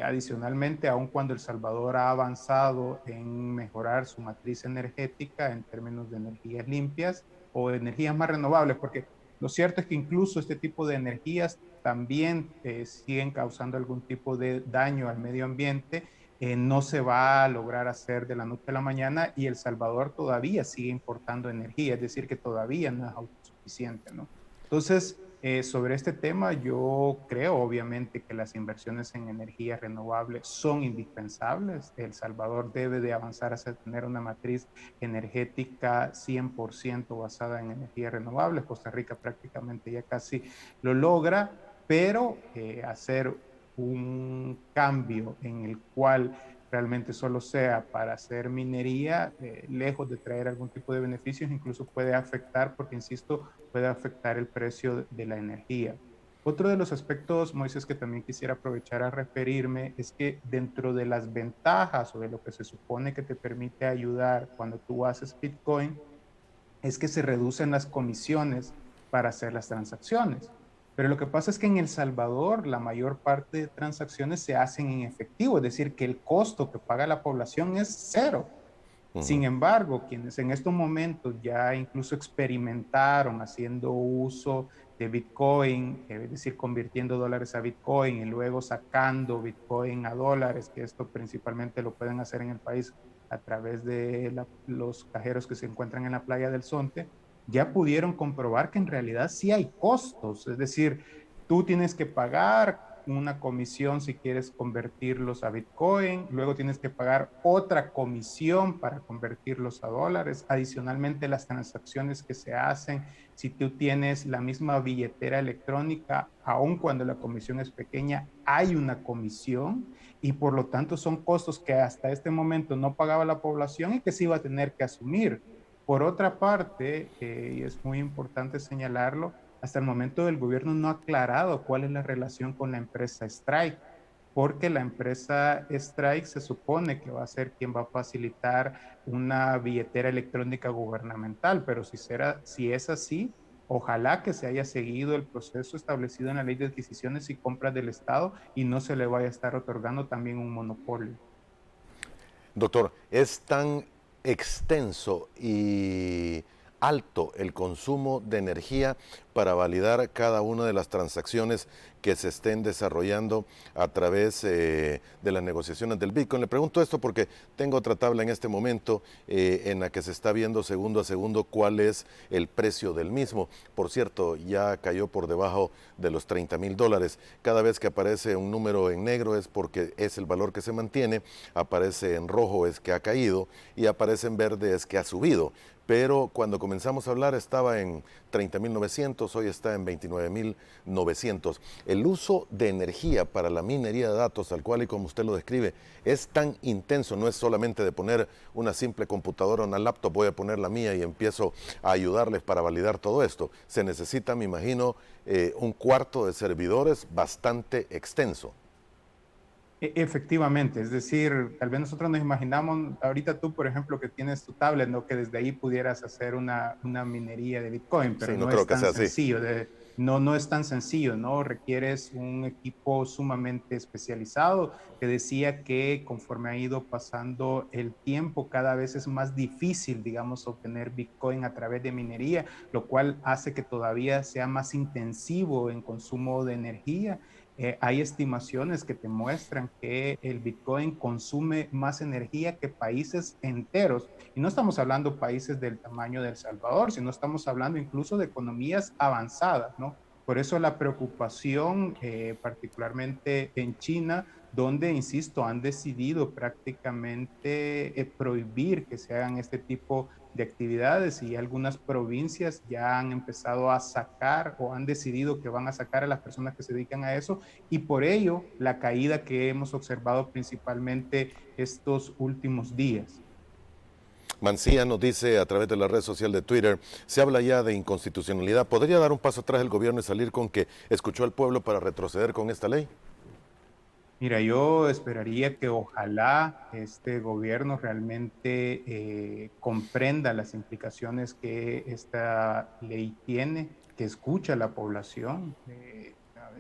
S2: Adicionalmente, aun cuando El Salvador ha avanzado en mejorar su matriz energética en términos de energías limpias o energías más renovables, porque lo cierto es que incluso este tipo de energías también siguen causando algún tipo de daño al medio ambiente, no se va a lograr hacer de la noche a la mañana y El Salvador todavía sigue importando energía, es decir, que todavía no es autosuficiente, ¿no? Entonces, sobre este tema, yo creo obviamente que las inversiones en energías renovables son indispensables. El Salvador debe de avanzar hacia tener una matriz energética 100% basada en energías renovables. Costa Rica prácticamente ya casi lo logra, pero hacer un cambio en el cual realmente solo sea para hacer minería, lejos de traer algún tipo de beneficios, incluso puede afectar, porque insisto, puede afectar el precio de la energía. Otro de los aspectos, Moisés, que también quisiera aprovechar a referirme es que dentro de las ventajas o de lo que se supone que te permite ayudar cuando tú haces Bitcoin, es que se reducen las comisiones para hacer las transacciones. Pero lo que pasa es que en El Salvador la mayor parte de transacciones se hacen en efectivo, es decir, que el costo que paga la población es cero. Sin embargo, quienes en estos momentos ya incluso experimentaron haciendo uso de Bitcoin, es decir, convirtiendo dólares a Bitcoin y luego sacando Bitcoin a dólares, que esto principalmente lo pueden hacer en el país a través de los cajeros que se encuentran en la playa del Zonte, ya pudieron comprobar que en realidad sí hay costos, es decir, tú tienes que pagar una comisión si quieres convertirlos a Bitcoin, luego tienes que pagar otra comisión para convertirlos a dólares, adicionalmente las transacciones que se hacen, si tú tienes la misma billetera electrónica, aun cuando la comisión es pequeña, hay una comisión y por lo tanto son costos que hasta este momento no pagaba la población y que se iba a tener que asumir. Por otra parte, y es muy importante señalarlo, hasta el momento el gobierno no ha aclarado cuál es la relación con la empresa Strike, porque la empresa Strike se supone que va a ser quien va a facilitar una billetera electrónica gubernamental, pero si es así, ojalá que se haya seguido el proceso establecido en la ley de adquisiciones y compras del Estado y no se le vaya a estar otorgando también un monopolio.
S1: Doctor, es tan extenso y alto el consumo de energía para validar cada una de las transacciones que se estén desarrollando a través de las negociaciones del Bitcoin. Le pregunto esto porque tengo otra tabla en este momento en la que se está viendo segundo a segundo cuál es el precio del mismo. Por cierto, ya cayó por debajo de los $30,000. Cada vez que aparece un número en negro es porque es el valor que se mantiene, aparece en rojo es que ha caído y aparece en verde es que ha subido. Pero cuando comenzamos a hablar estaba en 30,900, hoy está en 29,900. El uso de energía para la minería de datos, tal cual y como usted lo describe, es tan intenso, no es solamente de poner una simple computadora o una laptop, voy a poner la mía y empiezo a ayudarles para validar todo esto. Se necesita, me imagino, un cuarto de servidores bastante extenso.
S2: Efectivamente, es decir, tal vez nosotros nos imaginamos, ahorita tú, por ejemplo, que tienes tu tablet, ¿no? Que desde ahí pudieras hacer una minería de Bitcoin,
S1: Sí,
S2: pero
S1: no
S2: no
S1: creo
S2: es
S1: que
S2: tan
S1: sea así.
S2: sencillo, no es tan sencillo, ¿no? Requieres un equipo sumamente especializado. Te decía que conforme ha ido pasando el tiempo, cada vez es más difícil, digamos, obtener Bitcoin a través de minería, lo cual hace que todavía sea más intensivo en consumo de energía. Hay estimaciones que te muestran que el Bitcoin consume más energía que países enteros. Y no estamos hablando de países del tamaño de El Salvador, sino estamos hablando incluso de economías avanzadas, ¿no? Por eso la preocupación, particularmente en China, donde, insisto, han decidido prácticamente prohibir que se hagan este tipo de actividades y algunas provincias ya han empezado a sacar o han decidido que van a sacar a las personas que se dedican a eso y por ello la caída que hemos observado principalmente estos últimos días.
S1: Mancía nos dice a través de la red social de Twitter, se habla ya de inconstitucionalidad. ¿Podría dar un paso atrás el gobierno y salir con que escuchó al pueblo para retroceder con esta ley?
S2: Mira, yo esperaría que ojalá este gobierno realmente comprenda las implicaciones que esta ley tiene, que escucha a la población.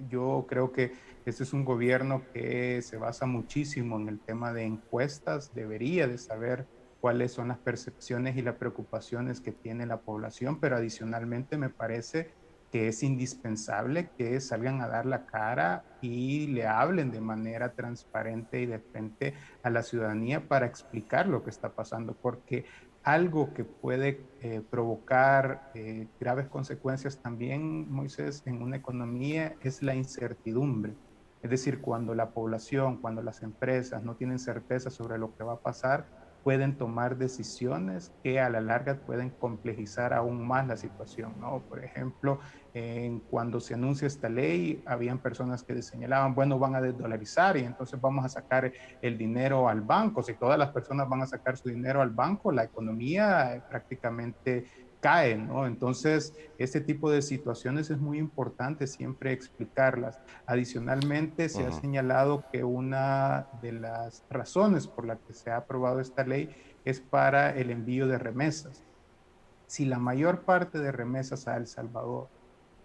S2: Yo creo que este es un gobierno que se basa muchísimo en el tema de encuestas, debería de saber cuáles son las percepciones y las preocupaciones que tiene la población, pero adicionalmente me parece que es indispensable que salgan a dar la cara y le hablen de manera transparente y de frente a la ciudadanía para explicar lo que está pasando, porque algo que puede provocar graves consecuencias también, Moisés, en una economía es la incertidumbre. Es decir, cuando la población, cuando las empresas no tienen certeza sobre lo que va a pasar, pueden tomar decisiones que a la larga pueden complejizar aún más la situación, ¿no? Por ejemplo, cuando se anuncia esta ley, habían personas que señalaban, bueno, van a desdolarizar y entonces vamos a sacar el dinero al banco. Si todas las personas van a sacar su dinero al banco, la economía prácticamente cae, ¿no? Entonces, este tipo de situaciones es muy importante siempre explicarlas. Adicionalmente, se ha
S1: Ujú.
S2: señalado que una de las razones por la que se ha aprobado esta ley es para el envío de remesas. Si la mayor parte de remesas a El Salvador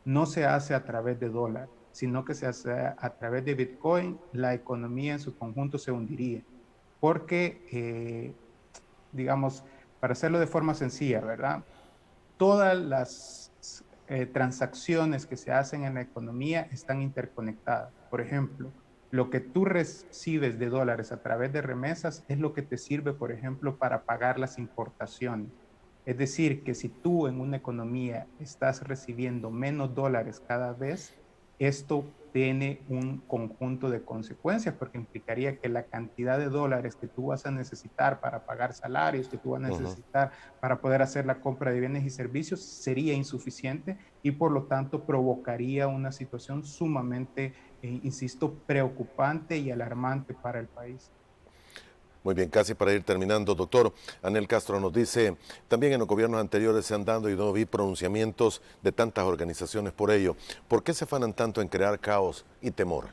S2: no se hace a través de dólar, sino que se hace a través de Bitcoin, la economía en su conjunto se hundiría. Porque, digamos, para hacerlo de forma sencilla, ¿verdad? Todas las transacciones que se hacen en la economía están interconectadas. Por ejemplo, lo que tú recibes de dólares a través de remesas es lo que te sirve, por ejemplo, para pagar las importaciones. Es decir, que si tú en una economía estás recibiendo menos dólares cada vez, esto tiene un conjunto de consecuencias porque implicaría que la cantidad de dólares que tú vas a necesitar para pagar salarios, que tú vas a
S1: Ujú.
S2: necesitar para poder hacer la compra de bienes y servicios sería insuficiente y por lo tanto provocaría una situación sumamente, insisto, preocupante y alarmante para el país.
S1: Muy bien, casi para ir terminando, doctor. Anel Castro nos dice, también en los gobiernos anteriores se han dado y no vi pronunciamientos de tantas organizaciones por ello. ¿Por qué se afanan tanto en crear caos y temor?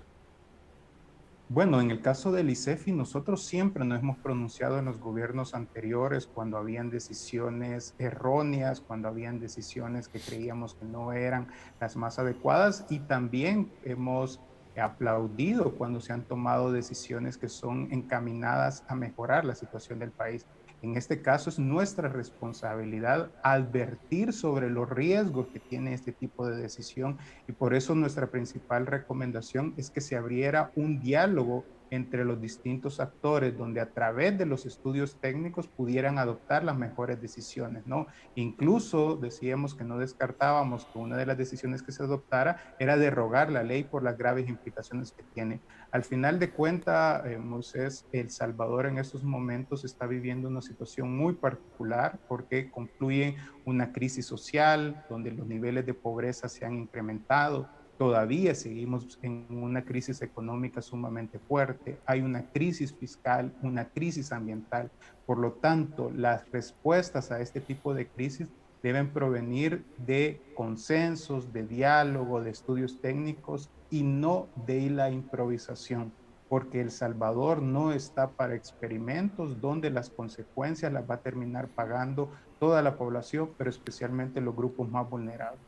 S2: Bueno, en el caso del ICEFI, nosotros siempre nos hemos pronunciado en los gobiernos anteriores cuando habían decisiones erróneas, cuando habían decisiones que creíamos que no eran las más adecuadas y también hemos aplaudido cuando se han tomado decisiones que son encaminadas a mejorar la situación del país. En este caso es nuestra responsabilidad advertir sobre los riesgos que tiene este tipo de decisión y por eso nuestra principal recomendación es que se abriera un diálogo entre los distintos actores, donde a través de los estudios técnicos pudieran adoptar las mejores decisiones, ¿no? Incluso decíamos que no descartábamos que una de las decisiones que se adoptara era derogar la ley por las graves implicaciones que tiene. Al final de cuentas, Moisés, El Salvador en estos momentos está viviendo una situación muy particular porque concluye una crisis social donde los niveles de pobreza se han incrementado. Todavía seguimos en una crisis económica sumamente fuerte, hay una crisis fiscal, una crisis ambiental. Por lo tanto, las respuestas a este tipo de crisis deben provenir de consensos, de diálogo, de estudios técnicos y no de la improvisación, porque El Salvador no está para experimentos donde las consecuencias las va a terminar pagando toda la población, pero especialmente los grupos más vulnerables.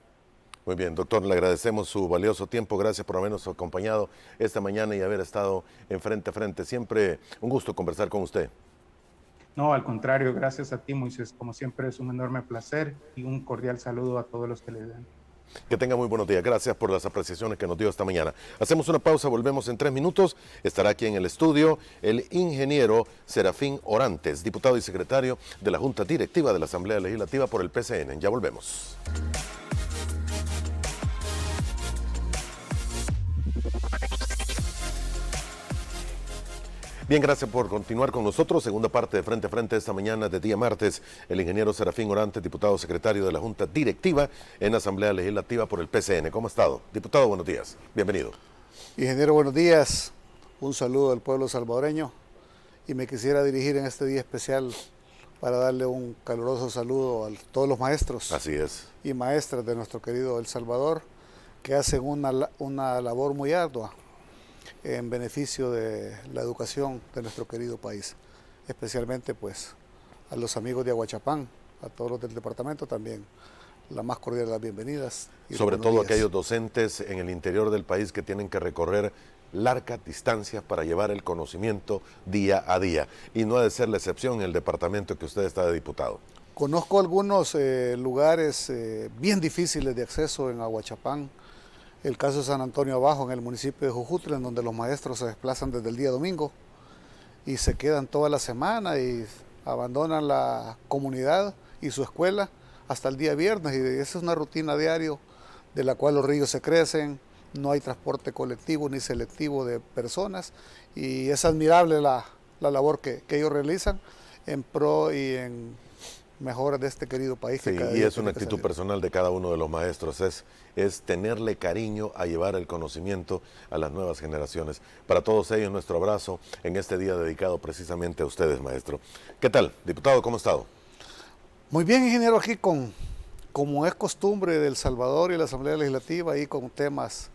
S1: Muy bien, doctor, le agradecemos su valioso tiempo. Gracias por habernos acompañado esta mañana y haber estado en frente a frente. Siempre un gusto conversar con usted.
S2: No, al contrario, gracias a ti, Moisés. Como siempre, es un enorme placer y un cordial saludo a todos los que le den.
S1: Que tenga muy buenos días. Gracias por las apreciaciones que nos dio esta mañana. Hacemos una pausa, volvemos en 3 minutos. Estará aquí en el estudio el ingeniero Serafín Orantes, diputado y secretario de la Junta Directiva de la Asamblea Legislativa por el PCN. Ya volvemos. Bien, gracias por continuar con nosotros. Segunda parte de Frente a Frente esta mañana de día martes. El ingeniero Serafín Orantes, diputado secretario de la Junta Directiva en Asamblea Legislativa por el PCN. ¿Cómo ha estado? Diputado, buenos días. Bienvenido.
S3: Ingeniero, buenos días. Un saludo al pueblo salvadoreño y me quisiera dirigir en este día especial para darle un caluroso saludo a todos los maestros
S1: Así es.
S3: y maestras de nuestro querido El Salvador que hacen una labor muy ardua. en beneficio de la educación de nuestro querido país, especialmente pues a los amigos de Aguachapán, a todos los del departamento también, la más cordial de las bienvenidas.
S1: Sobre todo aquellos docentes en el interior del país que tienen que recorrer largas distancias para llevar el conocimiento día a día, y no ha de ser la excepción en el departamento que usted está de diputado.
S3: Conozco algunos lugares bien difíciles de acceso en Aguachapán. El caso de San Antonio Abajo, en el municipio de Jujutla, en donde los maestros se desplazan desde el día domingo y se quedan toda la semana y abandonan la comunidad y su escuela hasta el día viernes. Y esa es una rutina diaria de la cual los ríos se crecen, no hay transporte colectivo ni selectivo de personas, y es admirable la labor que ellos realizan en pro y en mejoras de este querido país.
S1: Sí, y es una actitud personal de cada uno de los maestros, es tenerle cariño a llevar el conocimiento a las nuevas generaciones. Para todos ellos, nuestro abrazo en este día dedicado precisamente a ustedes, maestro. ¿Qué tal, diputado? ¿Cómo ha estado?
S3: Muy bien, ingeniero, aquí como es costumbre de El Salvador y la Asamblea Legislativa, ahí con temas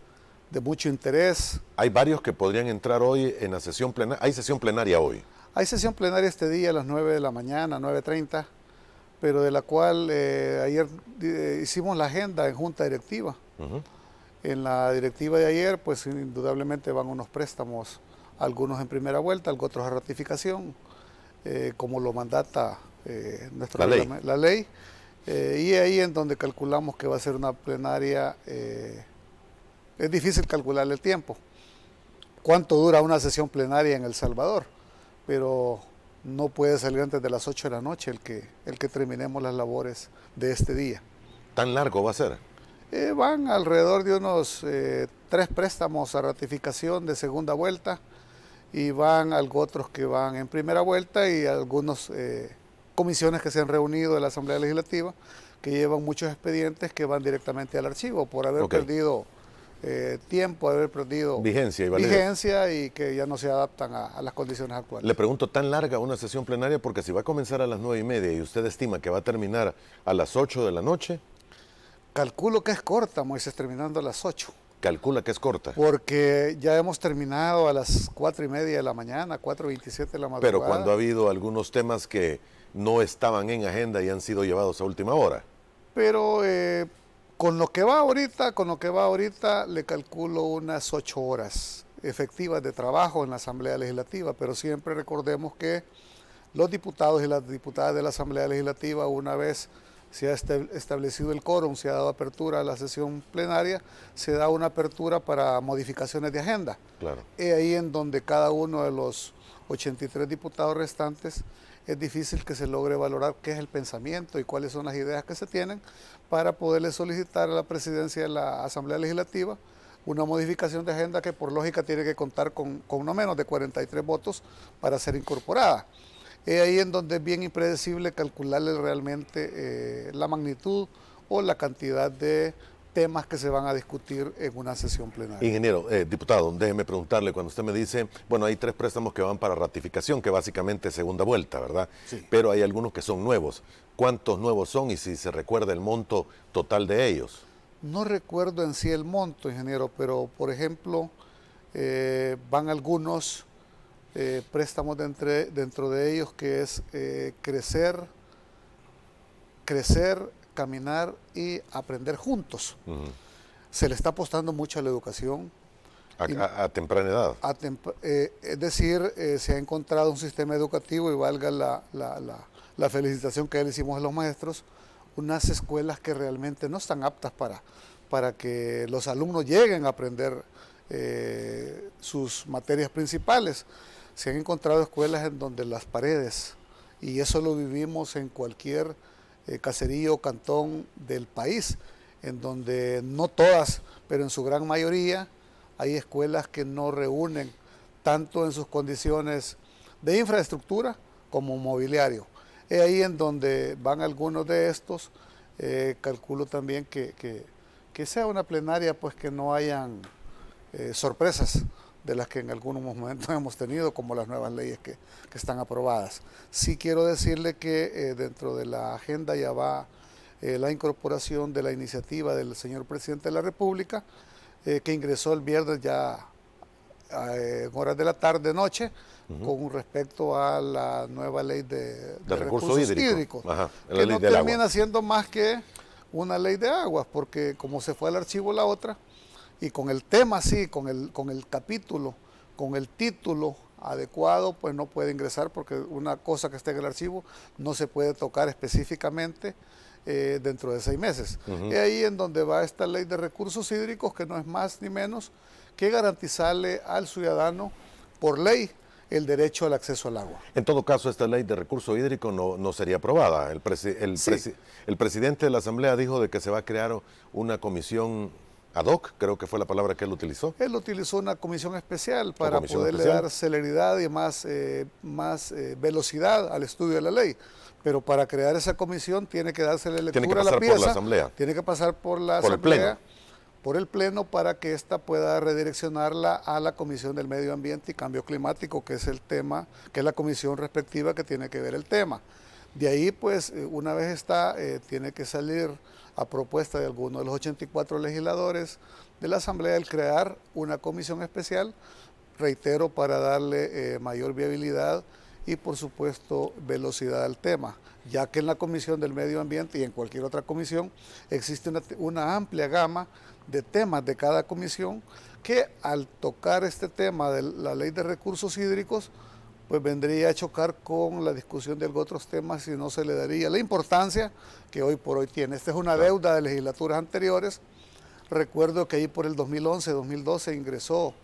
S3: de mucho interés.
S1: Hay varios que podrían entrar hoy en la sesión plenaria. Hay sesión plenaria hoy.
S3: Hay sesión plenaria este día a las 9 de la mañana, 9:30, pero de la cual ayer hicimos la agenda en junta directiva. En la directiva de ayer, pues indudablemente van unos préstamos, algunos en primera vuelta, otros a ratificación, como lo mandata la ley. Y ahí en donde calculamos que va a ser una plenaria. Es difícil calcular el tiempo, cuánto dura una sesión plenaria en El Salvador, pero no puede salir antes de las 8 de la noche el que terminemos las labores de este día.
S1: ¿Tan largo va a ser?
S3: Van alrededor de unos 3 préstamos a ratificación de segunda vuelta, y van algo otros que van en primera vuelta, y algunas comisiones que se han reunido de la Asamblea Legislativa que llevan muchos expedientes que van directamente al archivo por haber perdido tiempo, haber perdido vigencia y que ya no se adaptan a las condiciones actuales.
S1: Le pregunto, ¿tan larga una sesión plenaria? Porque si va a comenzar a las 9:30 y usted estima que va a terminar a las 8 de la noche.
S3: Calculo que es corta, Moisés, terminando a las 8.
S1: Calcula que es corta.
S3: Porque ya hemos terminado a las 4:30 de la mañana, 4:27 de la madrugada.
S1: Pero cuando ha habido algunos temas que no estaban en agenda y han sido llevados a última hora.
S3: Pero con lo que va ahorita, le calculo unas 8 horas efectivas de trabajo en la Asamblea Legislativa, pero siempre recordemos que los diputados y las diputadas de la Asamblea Legislativa, una vez se ha establecido el quórum, se ha dado apertura a la sesión plenaria, se da una apertura para modificaciones de agenda.
S1: Claro.
S3: Y ahí en donde cada uno de los 83 diputados restantes es difícil que se logre valorar qué es el pensamiento y cuáles son las ideas que se tienen para poderle solicitar a la presidencia de la Asamblea Legislativa una modificación de agenda que por lógica tiene que contar con no menos de 43 votos para ser incorporada. Es ahí en donde es bien impredecible calcularle realmente la magnitud o la cantidad de temas que se van a discutir en una sesión plenaria.
S1: Ingeniero, diputado, déjeme preguntarle, cuando usted me dice, bueno, hay 3 préstamos que van para ratificación, que básicamente es segunda vuelta, ¿verdad?
S3: Sí.
S1: Pero hay algunos que son nuevos. ¿Cuántos nuevos son y si se recuerda el monto total de ellos?
S3: No recuerdo en sí el monto, ingeniero, pero por ejemplo, van algunos préstamos dentro de ellos que es crecer, caminar y aprender juntos. Se le está apostando mucho a la educación.
S1: A temprana edad.
S3: Es decir, se ha encontrado un sistema educativo, y valga la felicitación que le hicimos a los maestros, unas escuelas que realmente no están aptas para que los alumnos lleguen a aprender sus materias principales. Se han encontrado escuelas en donde las paredes, y eso lo vivimos en cualquier caserío o cantón del país, en donde no todas, pero en su gran mayoría, hay escuelas que no reúnen tanto en sus condiciones de infraestructura como mobiliario. Es ahí en donde van algunos de estos. Calculo también que sea una plenaria, pues que no hayan sorpresas de las que en algunos momentos hemos tenido, como las nuevas leyes que están aprobadas. Sí quiero decirle que dentro de la agenda ya va la incorporación de la iniciativa del señor presidente de la República, que ingresó el viernes ya en horas de la tarde-noche con respecto a la nueva ley de recursos hídricos,
S1: Ajá, la
S3: que
S1: ley
S3: no
S1: del
S3: termina
S1: agua.
S3: siendo más que una ley de aguas, porque como se fue al archivo la otra, y con el tema sí, con el capítulo, con el título adecuado, pues no puede ingresar, porque una cosa que esté en el archivo no se puede tocar específicamente dentro de 6 meses. Es ahí en donde va esta ley de recursos hídricos, que no es más ni menos que garantizarle al ciudadano por ley el derecho al acceso al agua.
S1: En todo caso, esta ley de recurso hídrico no sería aprobada. El presidente de la Asamblea dijo de que se va a crear una comisión ad hoc, creo que fue la palabra que él utilizó.
S3: Él utilizó una comisión especial para poderle dar celeridad y más velocidad al estudio de la ley. Pero para crear esa comisión tiene que dársele lectura a la pieza.
S1: Tiene que pasar por la Asamblea.
S3: Tiene que pasar por la Asamblea, por el Pleno, para que ésta pueda redireccionarla a la Comisión del Medio Ambiente y Cambio Climático, que es el tema, que es la comisión respectiva que tiene que ver el tema. De ahí, pues, una vez está, tiene que salir a propuesta de alguno de los 84 legisladores de la Asamblea el crear una comisión especial, reitero, para darle mayor viabilidad y, por supuesto, velocidad al tema, ya que en la Comisión del Medio Ambiente y en cualquier otra comisión existe una amplia gama de temas de cada comisión que, al tocar este tema de la ley de recursos hídricos, pues vendría a chocar con la discusión de otros temas y no se le daría la importancia que hoy por hoy tiene. Esta es una deuda de legislaturas anteriores. Recuerdo que ahí por el 2011, 2012 ingresó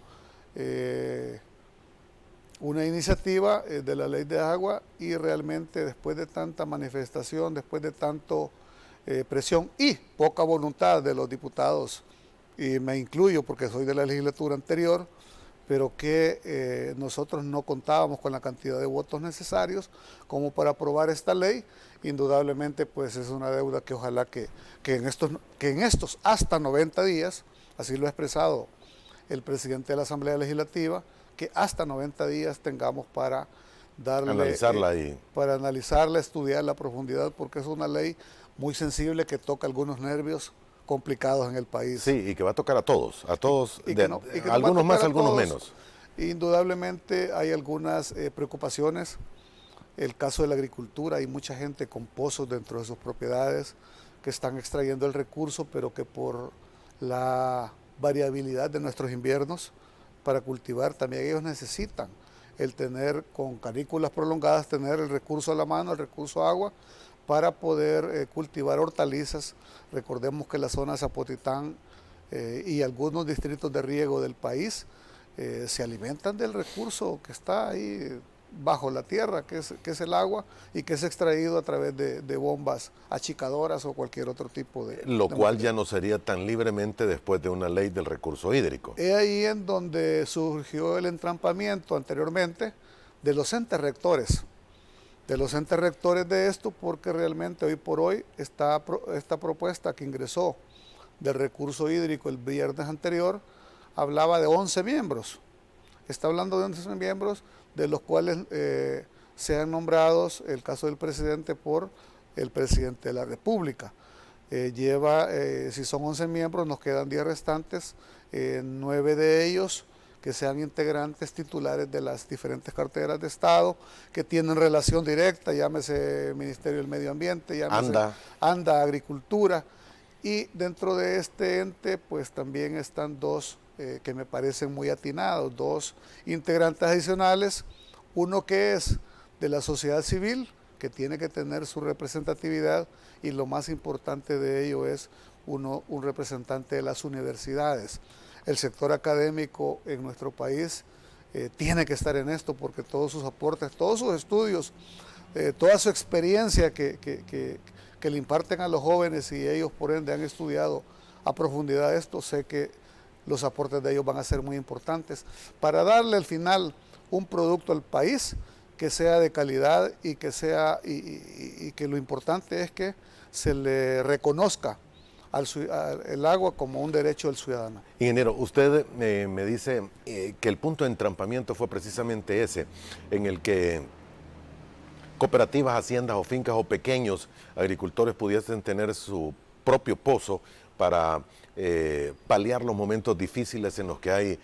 S3: una iniciativa de la ley de agua, y realmente después de tanta manifestación, después de tanto presión y poca voluntad de los diputados, y me incluyo porque soy de la legislatura anterior, pero que nosotros no contábamos con la cantidad de votos necesarios como para aprobar esta ley. Indudablemente, pues es una deuda que ojalá que en estos hasta 90 días, así lo ha expresado el presidente de la Asamblea Legislativa, que hasta 90 días tengamos para darle, para analizarla, estudiarla a profundidad, porque es una ley muy sensible que toca algunos nervios complicados en el país.
S1: Sí, y que va a tocar a todos, algunos más, algunos menos.
S3: Indudablemente hay algunas preocupaciones. El caso de la agricultura, hay mucha gente con pozos dentro de sus propiedades que están extrayendo el recurso, pero que por la variabilidad de nuestros inviernos para cultivar, también ellos necesitan el tener, con canículas prolongadas, tener el recurso a la mano, el recurso agua, para poder cultivar hortalizas. Recordemos que la zona de Zapotitán y algunos distritos de riego del país se alimentan del recurso que está ahí bajo la tierra, que es el agua, y que es extraído a través de bombas achicadoras o cualquier otro tipo de...
S1: Lo cual ya no sería tan libremente después de una ley del recurso hídrico.
S3: Es ahí en donde surgió el entrampamiento anteriormente de los entes rectores. De esto, porque realmente hoy por hoy esta propuesta que ingresó del recurso hídrico el viernes anterior hablaba de 11 miembros. Está hablando de 11 miembros, de los cuales sean nombrados, el caso del presidente, por el presidente de la República. Si son 11 miembros, nos quedan 10 restantes, 9 de ellos que sean integrantes titulares de las diferentes carteras de Estado, que tienen relación directa, llámese Ministerio del Medio Ambiente, llámese ANDA, Agricultura, y dentro de este ente pues también están dos que me parecen muy atinados, dos integrantes adicionales, uno que es de la sociedad civil, que tiene que tener su representatividad, y lo más importante de ello es un representante de las universidades. El sector académico en nuestro país tiene que estar en esto, porque todos sus aportes, todos sus estudios, toda su experiencia que le imparten a los jóvenes, y ellos por ende han estudiado a profundidad esto, sé que los aportes de ellos van a ser muy importantes para darle al final un producto al país que sea de calidad y que lo importante es que se le reconozca el agua como un derecho del ciudadano.
S1: Ingeniero, usted me dice que el punto de entrampamiento fue precisamente ese, en el que cooperativas, haciendas o fincas o pequeños agricultores pudiesen tener su propio pozo para paliar los momentos difíciles en los que hay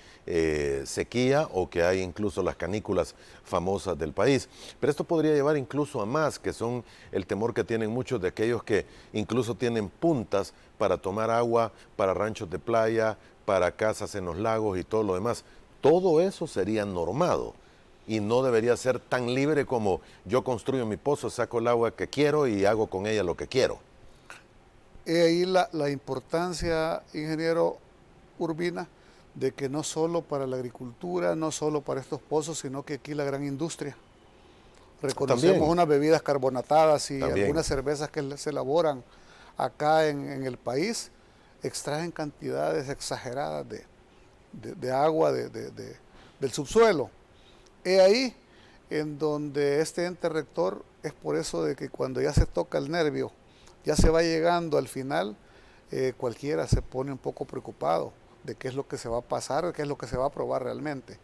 S1: sequía o que hay incluso las canículas famosas del país. Pero esto podría llevar incluso a más, que son el temor que tienen muchos de aquellos que incluso tienen puntas para tomar agua, para ranchos de playa, para casas en los lagos y todo lo demás. Todo eso sería normado y no debería ser tan libre como yo construyo mi pozo, saco el agua que quiero y hago con ella lo que quiero.
S3: He ahí la importancia, ingeniero Urbina, de que no solo para la agricultura, no solo para estos pozos, sino que aquí la gran industria. Reconocemos
S1: También.
S3: unas bebidas carbonatadas y
S1: También.
S3: algunas cervezas que se elaboran acá en el país, extraen cantidades exageradas de agua del subsuelo. He ahí en donde este ente rector es por eso de que cuando ya se toca el nervio, ya se va llegando al final, cualquiera se pone un poco preocupado de qué es lo que se va a pasar, qué es lo que se va a aprobar realmente.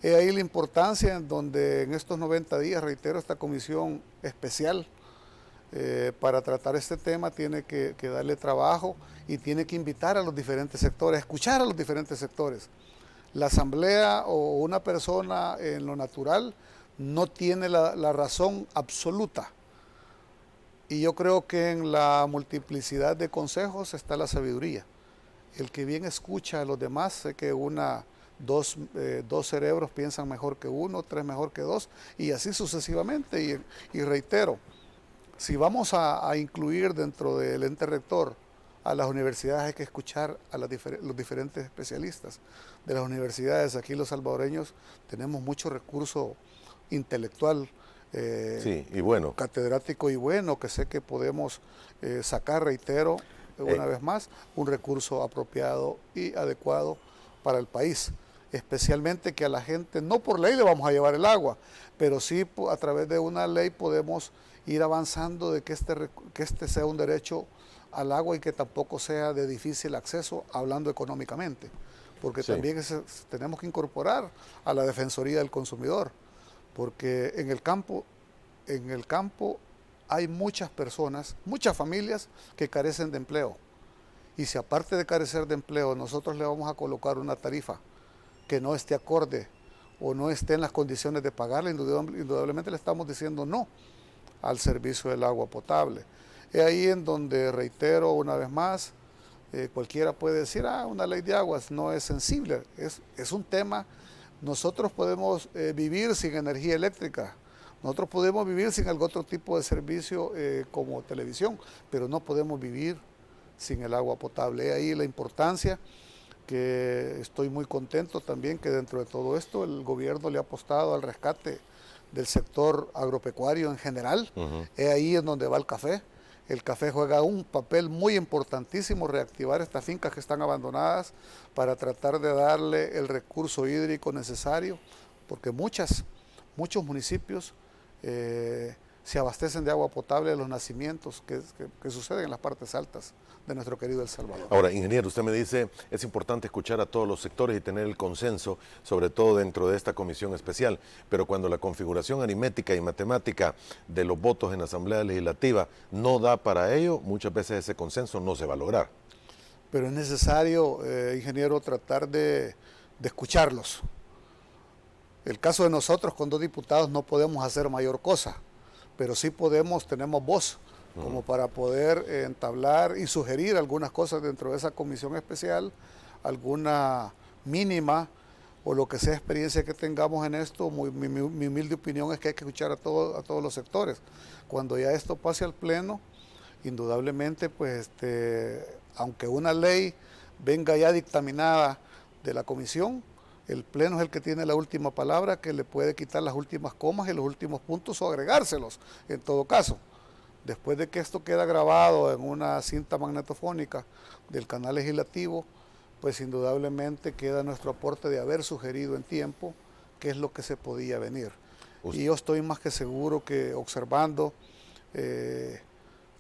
S3: He ahí la importancia en donde en estos 90 días, reitero, esta comisión especial para tratar este tema tiene que darle trabajo y tiene que invitar a los diferentes sectores, escuchar a los diferentes sectores. La asamblea o una persona en lo natural no tiene la razón absoluta. Y yo creo que en la multiplicidad de consejos está la sabiduría. El que bien escucha a los demás, sé que dos cerebros piensan mejor que uno, tres mejor que dos, y así sucesivamente. Y reitero, si vamos a incluir dentro del ente rector a las universidades, hay que escuchar a los diferentes especialistas de las universidades. Aquí los salvadoreños tenemos mucho recurso intelectual,
S1: Sí, y bueno.
S3: catedrático y bueno, que sé que podemos sacar, reitero, una vez más, un recurso apropiado y adecuado para el país. Especialmente que a la gente, no por ley le vamos a llevar el agua, pero sí a través de una ley podemos ir avanzando de que este sea un derecho al agua y que tampoco sea de difícil acceso, hablando económicamente, porque
S1: Sí.
S3: también tenemos que incorporar a la Defensoría del Consumidor, porque en el campo hay muchas personas, muchas familias que carecen de empleo, y si aparte de carecer de empleo nosotros le vamos a colocar una tarifa que no esté acorde o no esté en las condiciones de pagarla, indudablemente le estamos diciendo no al servicio del agua potable. Es ahí en donde, reitero una vez más, cualquiera puede decir, una ley de aguas no es sensible, es un tema. Nosotros podemos vivir sin energía eléctrica, nosotros podemos vivir sin algún otro tipo de servicio como televisión, pero no podemos vivir sin el agua potable. Es ahí la importancia, que estoy muy contento también que dentro de todo esto el gobierno le ha apostado al rescate del sector agropecuario en general. Es ahí en donde va el café. El café juega un papel muy importantísimo, reactivar estas fincas que están abandonadas para tratar de darle el recurso hídrico necesario, porque muchos municipios se abastecen de agua potable de los nacimientos que suceden en las partes altas de nuestro querido El Salvador.
S1: Ahora, ingeniero, usted me dice, es importante escuchar a todos los sectores y tener el consenso, sobre todo dentro de esta comisión especial, pero cuando la configuración aritmética y matemática de los votos en la Asamblea Legislativa no da para ello, muchas veces ese consenso no se va a lograr.
S3: Pero es necesario, ingeniero, tratar de escucharlos. El caso de nosotros con 2 diputados no podemos hacer mayor cosa, pero sí tenemos voz como para poder entablar y sugerir algunas cosas dentro de esa comisión especial, alguna mínima o lo que sea experiencia que tengamos en esto. Mi humilde opinión es que hay que escuchar a todos los sectores. Cuando ya esto pase al pleno, indudablemente, pues aunque una ley venga ya dictaminada de la comisión, el pleno es el que tiene la última palabra, que le puede quitar las últimas comas y los últimos puntos o agregárselos en todo caso. Después de que esto queda grabado en una cinta magnetofónica del canal legislativo, pues indudablemente queda nuestro aporte de haber sugerido en tiempo qué es lo que se podía venir. Y yo estoy más que seguro que observando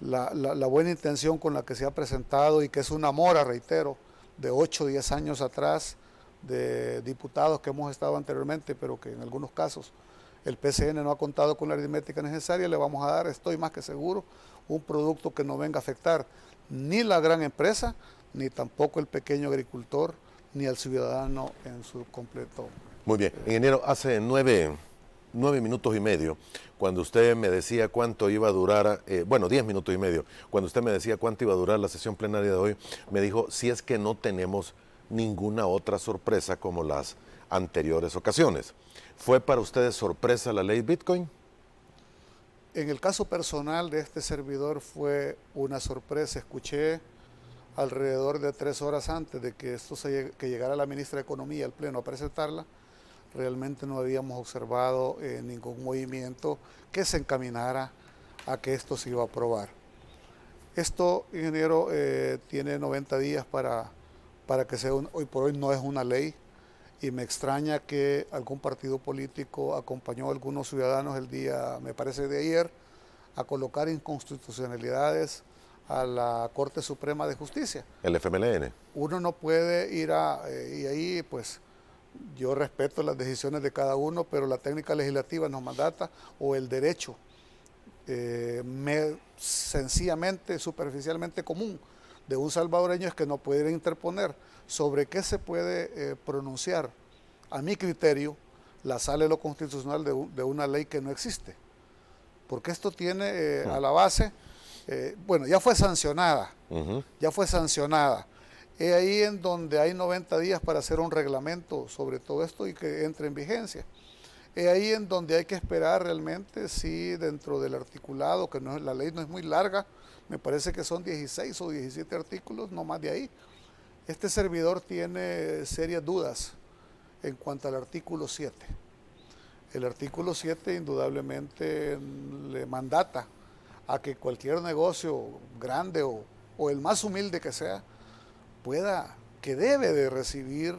S3: la buena intención con la que se ha presentado, y que es una mora, reitero, de 8 o 10 años atrás, de diputados que hemos estado anteriormente, pero que en algunos casos el PCN no ha contado con la aritmética necesaria, le vamos a dar, estoy más que seguro, un producto que no venga a afectar ni la gran empresa, ni tampoco el pequeño agricultor, ni al ciudadano en su completo.
S1: Muy bien. Ingeniero, hace 9 minutos y medio, cuando usted me decía cuánto iba a durar, 10 minutos y medio, cuando usted me decía cuánto iba a durar la sesión plenaria de hoy, me dijo, si es que no tenemos ninguna otra sorpresa como las anteriores ocasiones. ¿Fue para ustedes sorpresa la ley Bitcoin?
S3: En el caso personal de este servidor fue una sorpresa. Escuché alrededor de 3 horas antes de que que llegara la ministra de Economía al Pleno a presentarla. Realmente no habíamos observado ningún movimiento que se encaminara a que esto se iba a aprobar. Esto, ingeniero, tiene 90 días para que sea hoy por hoy no es una ley, y me extraña que algún partido político acompañó a algunos ciudadanos el día, me parece de ayer, a colocar inconstitucionalidades a la Corte Suprema de Justicia.
S1: El FMLN.
S3: Uno no puede ir y ahí pues yo respeto las decisiones de cada uno, pero la técnica legislativa nos mandata, o el derecho sencillamente, superficialmente común de un salvadoreño es que no puede interponer sobre qué se puede pronunciar, a mi criterio, la sala de lo constitucional de una ley que no existe. Porque esto tiene a la base, ya fue sancionada, ya fue sancionada. Es ahí en donde hay 90 días para hacer un reglamento sobre todo esto y que entre en vigencia. Es ahí en donde hay que esperar realmente si dentro del articulado, que no, la ley no es muy larga, me parece que son 16 o 17 artículos, no más de ahí. Este servidor tiene serias dudas en cuanto al artículo 7. El artículo 7 indudablemente le mandata a que cualquier negocio grande o el más humilde que sea, que debe de recibir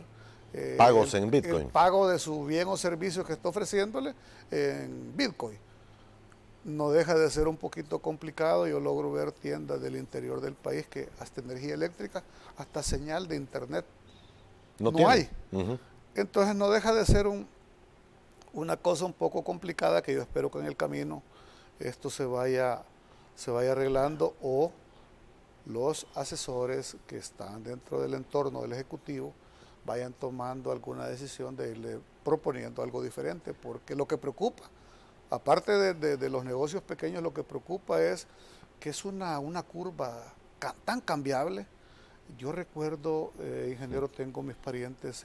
S1: pagos en Bitcoin.
S3: El pago de su bien o servicio que está ofreciéndole en Bitcoin. No deja de ser un poquito complicado. Yo logro ver tiendas del interior del país que hasta energía eléctrica, hasta señal de internet no hay. Entonces no deja de ser una cosa un poco complicada que yo espero que en el camino esto se vaya arreglando, o los asesores que están dentro del entorno del Ejecutivo vayan tomando alguna decisión de irle proponiendo algo diferente, porque lo que preocupa, aparte de los negocios pequeños, lo que preocupa es que es una curva tan cambiable. Yo recuerdo, ingeniero, tengo mis parientes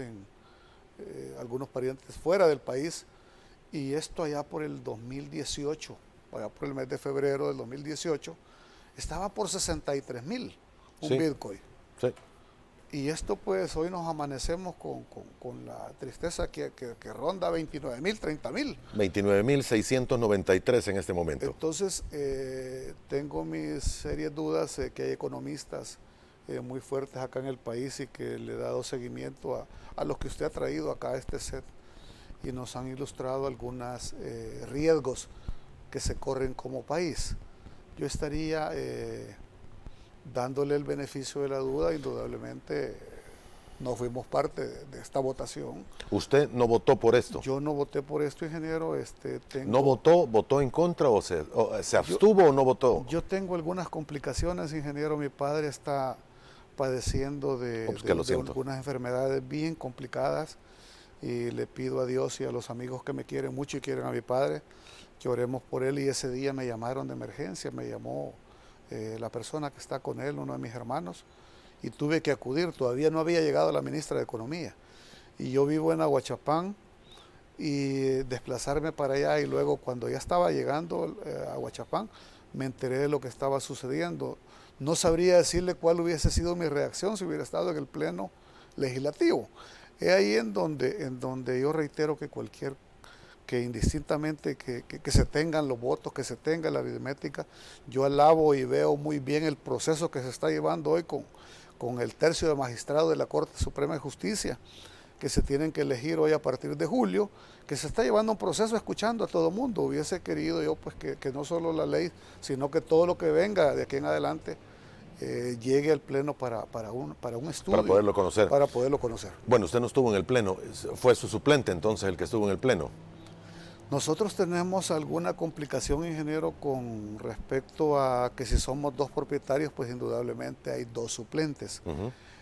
S3: algunos parientes fuera del país, y esto allá por el 2018, allá por el mes de febrero del 2018, estaba por 63,000 un Bitcoin.
S1: Sí.
S3: Y esto pues hoy nos amanecemos con la tristeza que ronda 29,000, 30,000.
S1: 29,693 en este momento.
S3: Entonces tengo mis serias dudas que hay economistas muy fuertes acá en el país y que le he dado seguimiento a los que usted ha traído acá a este set, y nos han ilustrado algunos riesgos que se corren como país. Yo estaría dándole el beneficio de la duda. Indudablemente no fuimos parte de esta votación.
S1: ¿Usted no votó por esto?
S3: Yo no voté por esto, ingeniero.
S1: ¿No votó? ¿Votó en contra o se abstuvo o no votó?
S3: Yo tengo algunas complicaciones, ingeniero. Mi padre está padeciendo de algunas enfermedades bien complicadas, y le pido a Dios y a los amigos que me quieren mucho y quieren a mi padre que oremos por él. Y ese día me llamaron de emergencia, me llamó la persona que está con él, uno de mis hermanos, y tuve que acudir. Todavía no había llegado la ministra de Economía, y yo vivo en Aguachapán, y desplazarme para allá, y luego cuando ya estaba llegando a Aguachapán me enteré de lo que estaba sucediendo. No sabría decirle cuál hubiese sido mi reacción si hubiera estado en el pleno legislativo. Es ahí en donde yo reitero que indistintamente que se tengan los votos, que se tenga la aritmética, yo alabo y veo muy bien el proceso que se está llevando hoy con el tercio de magistrados de la Corte Suprema de Justicia, que se tienen que elegir hoy a partir de julio, que se está llevando un proceso escuchando a todo mundo. Hubiese querido yo pues que no solo la ley, sino que todo lo que venga de aquí en adelante llegue al pleno para un estudio.
S1: Para poderlo conocer.
S3: Para poderlo conocer.
S1: Bueno, usted no estuvo en el pleno, fue su suplente entonces el que estuvo en el pleno.
S3: Nosotros tenemos alguna complicación, ingeniero, con respecto a que si somos dos propietarios, pues indudablemente hay dos suplentes.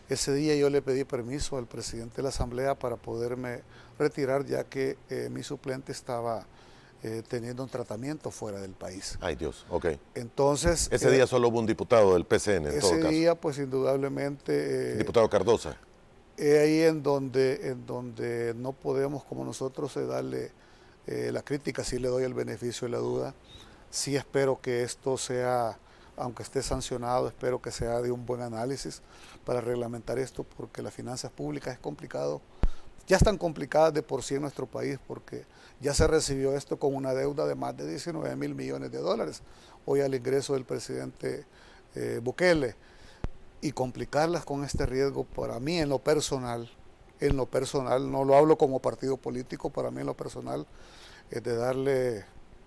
S3: Ese día yo le pedí permiso al presidente de la Asamblea para poderme retirar, ya que mi suplente estaba teniendo un tratamiento fuera del país.
S1: Ay, Dios, ok.
S3: Entonces...
S1: Ese día solo hubo un diputado del PCN, en todo caso.
S3: Ese día, pues indudablemente...
S1: Diputado Cardosa.
S3: Es ahí en donde no podemos, como nosotros, darle la crítica, sí le doy el beneficio de la duda. Sí espero que esto sea, aunque esté sancionado, espero que sea de un buen análisis para reglamentar esto, porque las finanzas públicas es complicado. Ya están complicadas de por sí en nuestro país, porque ya se recibió esto con una deuda de más de 19 mil millones de dólares, hoy al ingreso del presidente Bukele. Y complicarlas con este riesgo, para mí en lo personal, no lo hablo como partido político, para mí en lo personal es de darle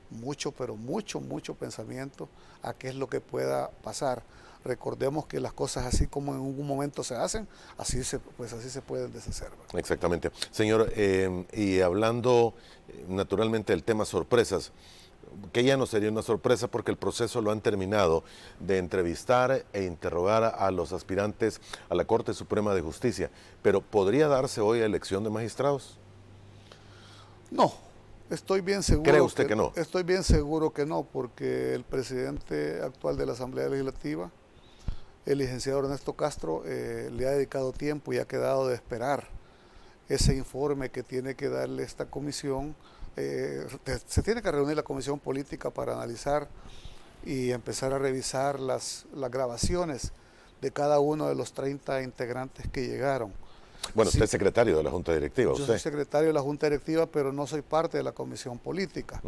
S3: mucho, pero mucho pensamiento a qué es lo que pueda pasar. Recordemos que las cosas así como en un momento se hacen, así se pueden deshacer, ¿verdad?
S1: Exactamente. Señor, y hablando naturalmente del tema sorpresas, que ya no sería una sorpresa porque el proceso lo han terminado de entrevistar e interrogar a los aspirantes a la Corte Suprema de Justicia, pero ¿podría darse hoy elección de magistrados?
S3: No, estoy bien seguro.
S1: ¿Cree usted que no?
S3: Estoy bien seguro que no, porque el presidente actual de la Asamblea Legislativa, el licenciado Ernesto Castro, le ha dedicado tiempo y ha quedado de esperar ese informe que tiene que darle esta comisión. Se tiene que reunir la comisión política para analizar y empezar a revisar las grabaciones de cada uno de los 30 integrantes que llegaron.
S1: Bueno,
S3: Sí,
S1: usted es secretario de la Junta Directiva.
S3: yo soy secretario de la Junta Directiva, pero no soy parte de la comisión política.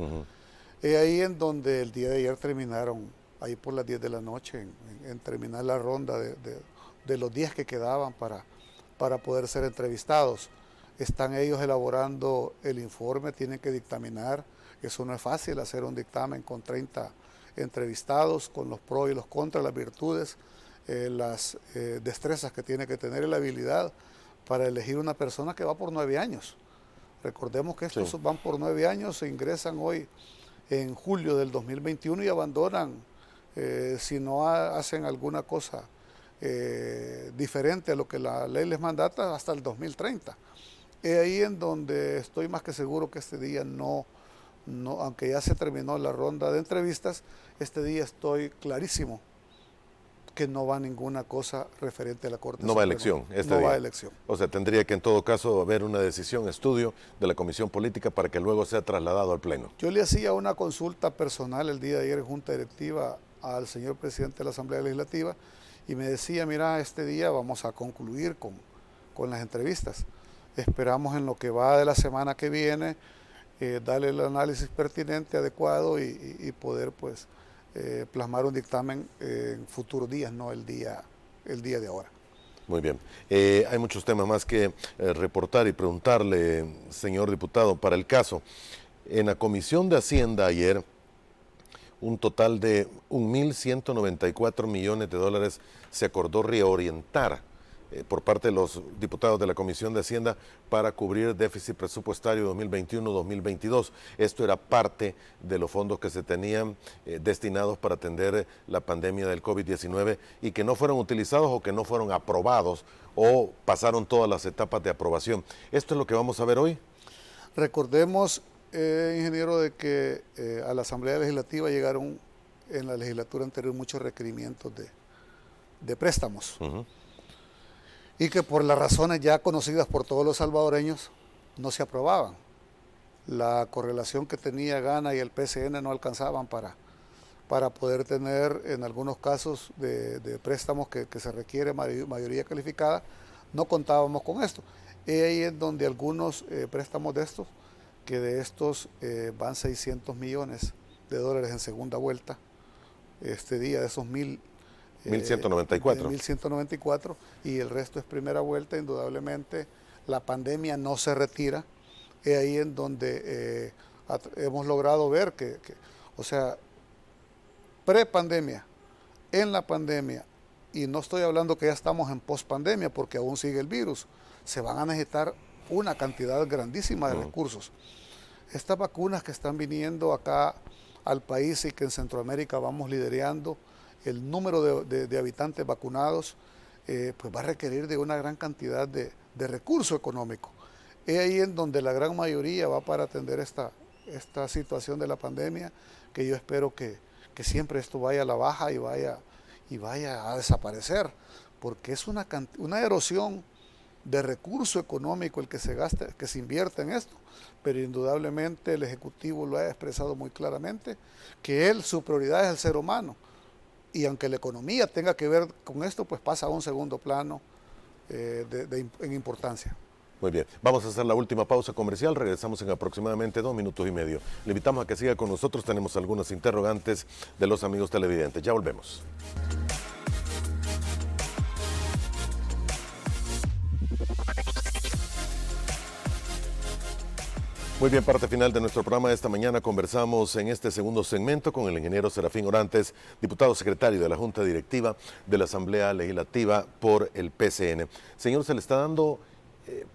S3: Es ahí en donde el día de ayer terminaron, ahí por las 10 de la noche, en terminar la ronda de los 10 que quedaban para poder ser entrevistados. Están ellos elaborando el informe, tienen que dictaminar. Eso no es fácil, hacer un dictamen con 30 entrevistados, con los pros y los contras, las virtudes, las destrezas que tiene que tener y la habilidad para elegir una persona que va por 9 años. Recordemos que estos van por 9 años, se ingresan hoy en julio del 2021 y abandonan, si no hacen alguna cosa diferente a lo que la ley les mandata, hasta el 2030. Es ahí en donde estoy más que seguro que este día no, aunque ya se terminó la ronda de entrevistas, este día estoy clarísimo que no va ninguna cosa referente a la Corte
S1: No
S3: Suprema.
S1: va a elección este
S3: no
S1: día.
S3: va a elección.
S1: O sea, tendría que en todo caso haber una decisión, estudio de la Comisión Política para que luego sea trasladado al Pleno.
S3: Yo le hacía una consulta personal el día de ayer en Junta Directiva al señor presidente de la Asamblea Legislativa y me decía, mira, este día vamos a concluir con las entrevistas. Esperamos en lo que va de la semana que viene, darle el análisis pertinente, adecuado y poder pues plasmar un dictamen en futuros días, no el día de ahora.
S1: Muy bien. Hay muchos temas más que reportar y preguntarle, señor diputado, para el caso. En la Comisión de Hacienda ayer, un total de 1.194 millones de dólares se acordó reorientar por parte de los diputados de la Comisión de Hacienda para cubrir déficit presupuestario 2021-2022. Esto era parte de los fondos que se tenían destinados para atender la pandemia del COVID-19 y que no fueron utilizados o que no fueron aprobados o pasaron todas las etapas de aprobación. ¿Esto es lo que vamos a ver hoy?
S3: Recordemos, ingeniero, de que a la Asamblea Legislativa llegaron en la legislatura anterior muchos requerimientos de préstamos. Y que por las razones ya conocidas por todos los salvadoreños no se aprobaban. La correlación que tenía Gana y el PCN no alcanzaban para poder tener en algunos casos de préstamos que se requiere mayoría calificada, no contábamos con esto. Es ahí en donde algunos préstamos de estos, que de estos van 600 millones de dólares en segunda vuelta, este día de esos
S1: 1.194.
S3: 1.194 y el resto es primera vuelta. Indudablemente la pandemia no se retira. Es ahí en donde hemos logrado ver o sea, prepandemia, en la pandemia, y no estoy hablando que ya estamos en pospandemia porque aún sigue el virus, se van a necesitar una cantidad grandísima de recursos. Estas vacunas que están viniendo acá al país y que en Centroamérica vamos liderando el número de habitantes vacunados, pues va a requerir de una gran cantidad de recurso económico. Es ahí en donde la gran mayoría va para atender esta situación de la pandemia, que yo espero que siempre esto vaya a la baja y vaya a desaparecer, porque es una erosión de recurso económico el que se gasta, que se invierte en esto, pero indudablemente el Ejecutivo lo ha expresado muy claramente, que su prioridad es el ser humano, y aunque la economía tenga que ver con esto, pues pasa a un segundo plano en importancia.
S1: Muy bien, vamos a hacer la última pausa comercial, regresamos en aproximadamente 2 minutos y medio. Le invitamos a que siga con nosotros, tenemos algunas interrogantes de los amigos televidentes. Ya volvemos. Muy bien, parte final de nuestro programa de esta mañana. Conversamos en este segundo segmento con el ingeniero Serafín Orantes, diputado secretario de la Junta Directiva de la Asamblea Legislativa por el PCN. Señor, ¿se le está dando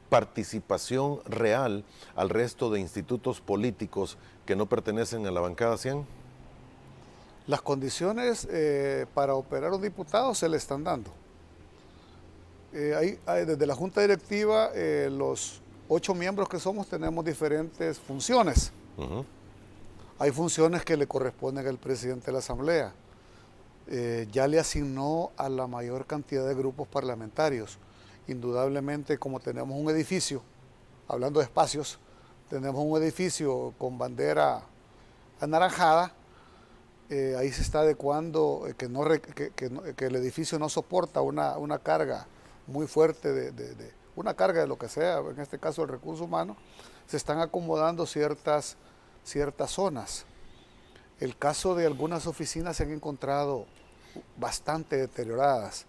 S1: participación real al resto de institutos políticos que no pertenecen a la bancada 100?
S3: Las condiciones para operar un diputado se le están dando. Desde la Junta Directiva, los 8 miembros que somos tenemos diferentes funciones. Hay funciones que le corresponden al presidente de la Asamblea. Ya le asignó a la mayor cantidad de grupos parlamentarios. Indudablemente, como tenemos un edificio, hablando de espacios, tenemos un edificio con bandera anaranjada, ahí se está adecuando que el edificio no soporta una carga muy fuerte una carga de lo que sea, en este caso el recurso humano, se están acomodando ciertas zonas. El caso de algunas oficinas se han encontrado bastante deterioradas.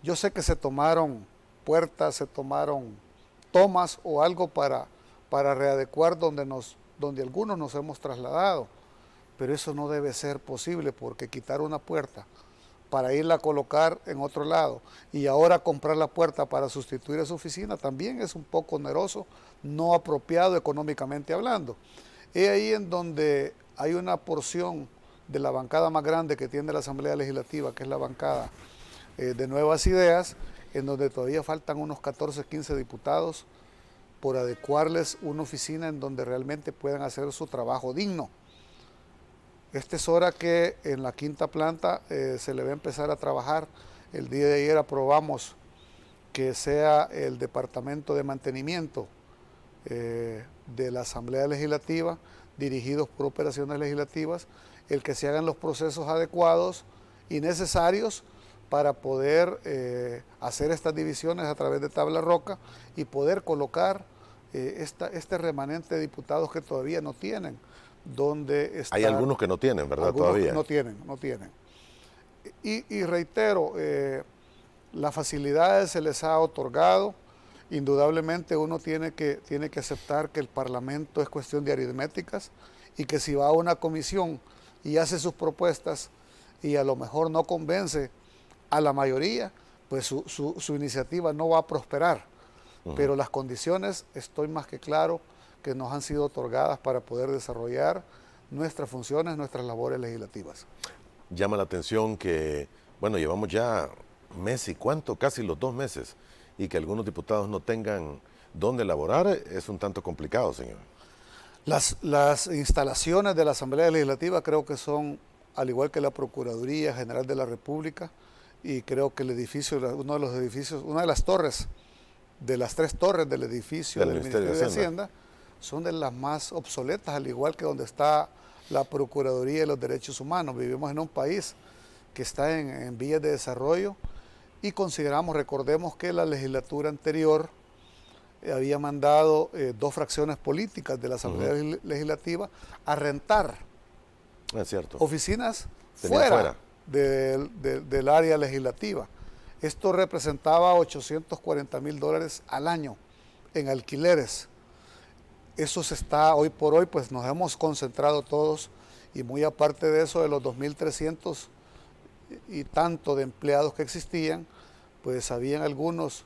S3: Yo sé que se tomaron puertas, se tomaron tomas o algo para readecuar donde algunos nos hemos trasladado, pero eso no debe ser posible, porque quitar una puerta para irla a colocar en otro lado y ahora comprar la puerta para sustituir esa oficina también es un poco oneroso, no apropiado económicamente hablando. Es ahí en donde hay una porción de la bancada más grande que tiene la Asamblea Legislativa, que es la bancada de Nuevas Ideas, en donde todavía faltan unos 14, 15 diputados por adecuarles una oficina en donde realmente puedan hacer su trabajo digno. Esta es hora que en la quinta planta se le va a empezar a trabajar. El día de ayer aprobamos que sea el Departamento de Mantenimiento de la Asamblea Legislativa, dirigidos por operaciones legislativas, el que se hagan los procesos adecuados y necesarios para poder hacer estas divisiones a través de tabla roca y poder colocar este remanente de diputados que todavía no tienen donde estar.
S1: Hay algunos que no tienen, ¿verdad?
S3: Algunos
S1: Todavía.
S3: No tienen. Y reitero, las facilidades se les ha otorgado. Indudablemente uno tiene que aceptar que el Parlamento es cuestión de aritméticas y que si va a una comisión y hace sus propuestas y a lo mejor no convence a la mayoría, pues su iniciativa no va a prosperar. Pero las condiciones, estoy más que claro, que nos han sido otorgadas para poder desarrollar nuestras funciones, nuestras labores legislativas.
S1: Llama la atención que, bueno, llevamos ya mes y cuánto, casi los 2 meses, y que algunos diputados no tengan dónde laborar, es un tanto complicado, señor.
S3: Las instalaciones de la Asamblea Legislativa creo que son, al igual que la Procuraduría General de la República, y creo que el edificio, una de las torres, de las 3 torres del edificio del Ministerio de Hacienda, son de las más obsoletas, al igual que donde está la Procuraduría de los Derechos Humanos. Vivimos en un país que está en vías de desarrollo y recordemos que la legislatura anterior había mandado 2 fracciones políticas de la Asamblea Legislativa a rentar oficinas fuera del área legislativa. Esto representaba $840,000 al año en alquileres. Eso se está, hoy por hoy, pues nos hemos concentrado todos, y muy aparte de eso, de los 2.300 y tanto de empleados que existían, pues habían algunos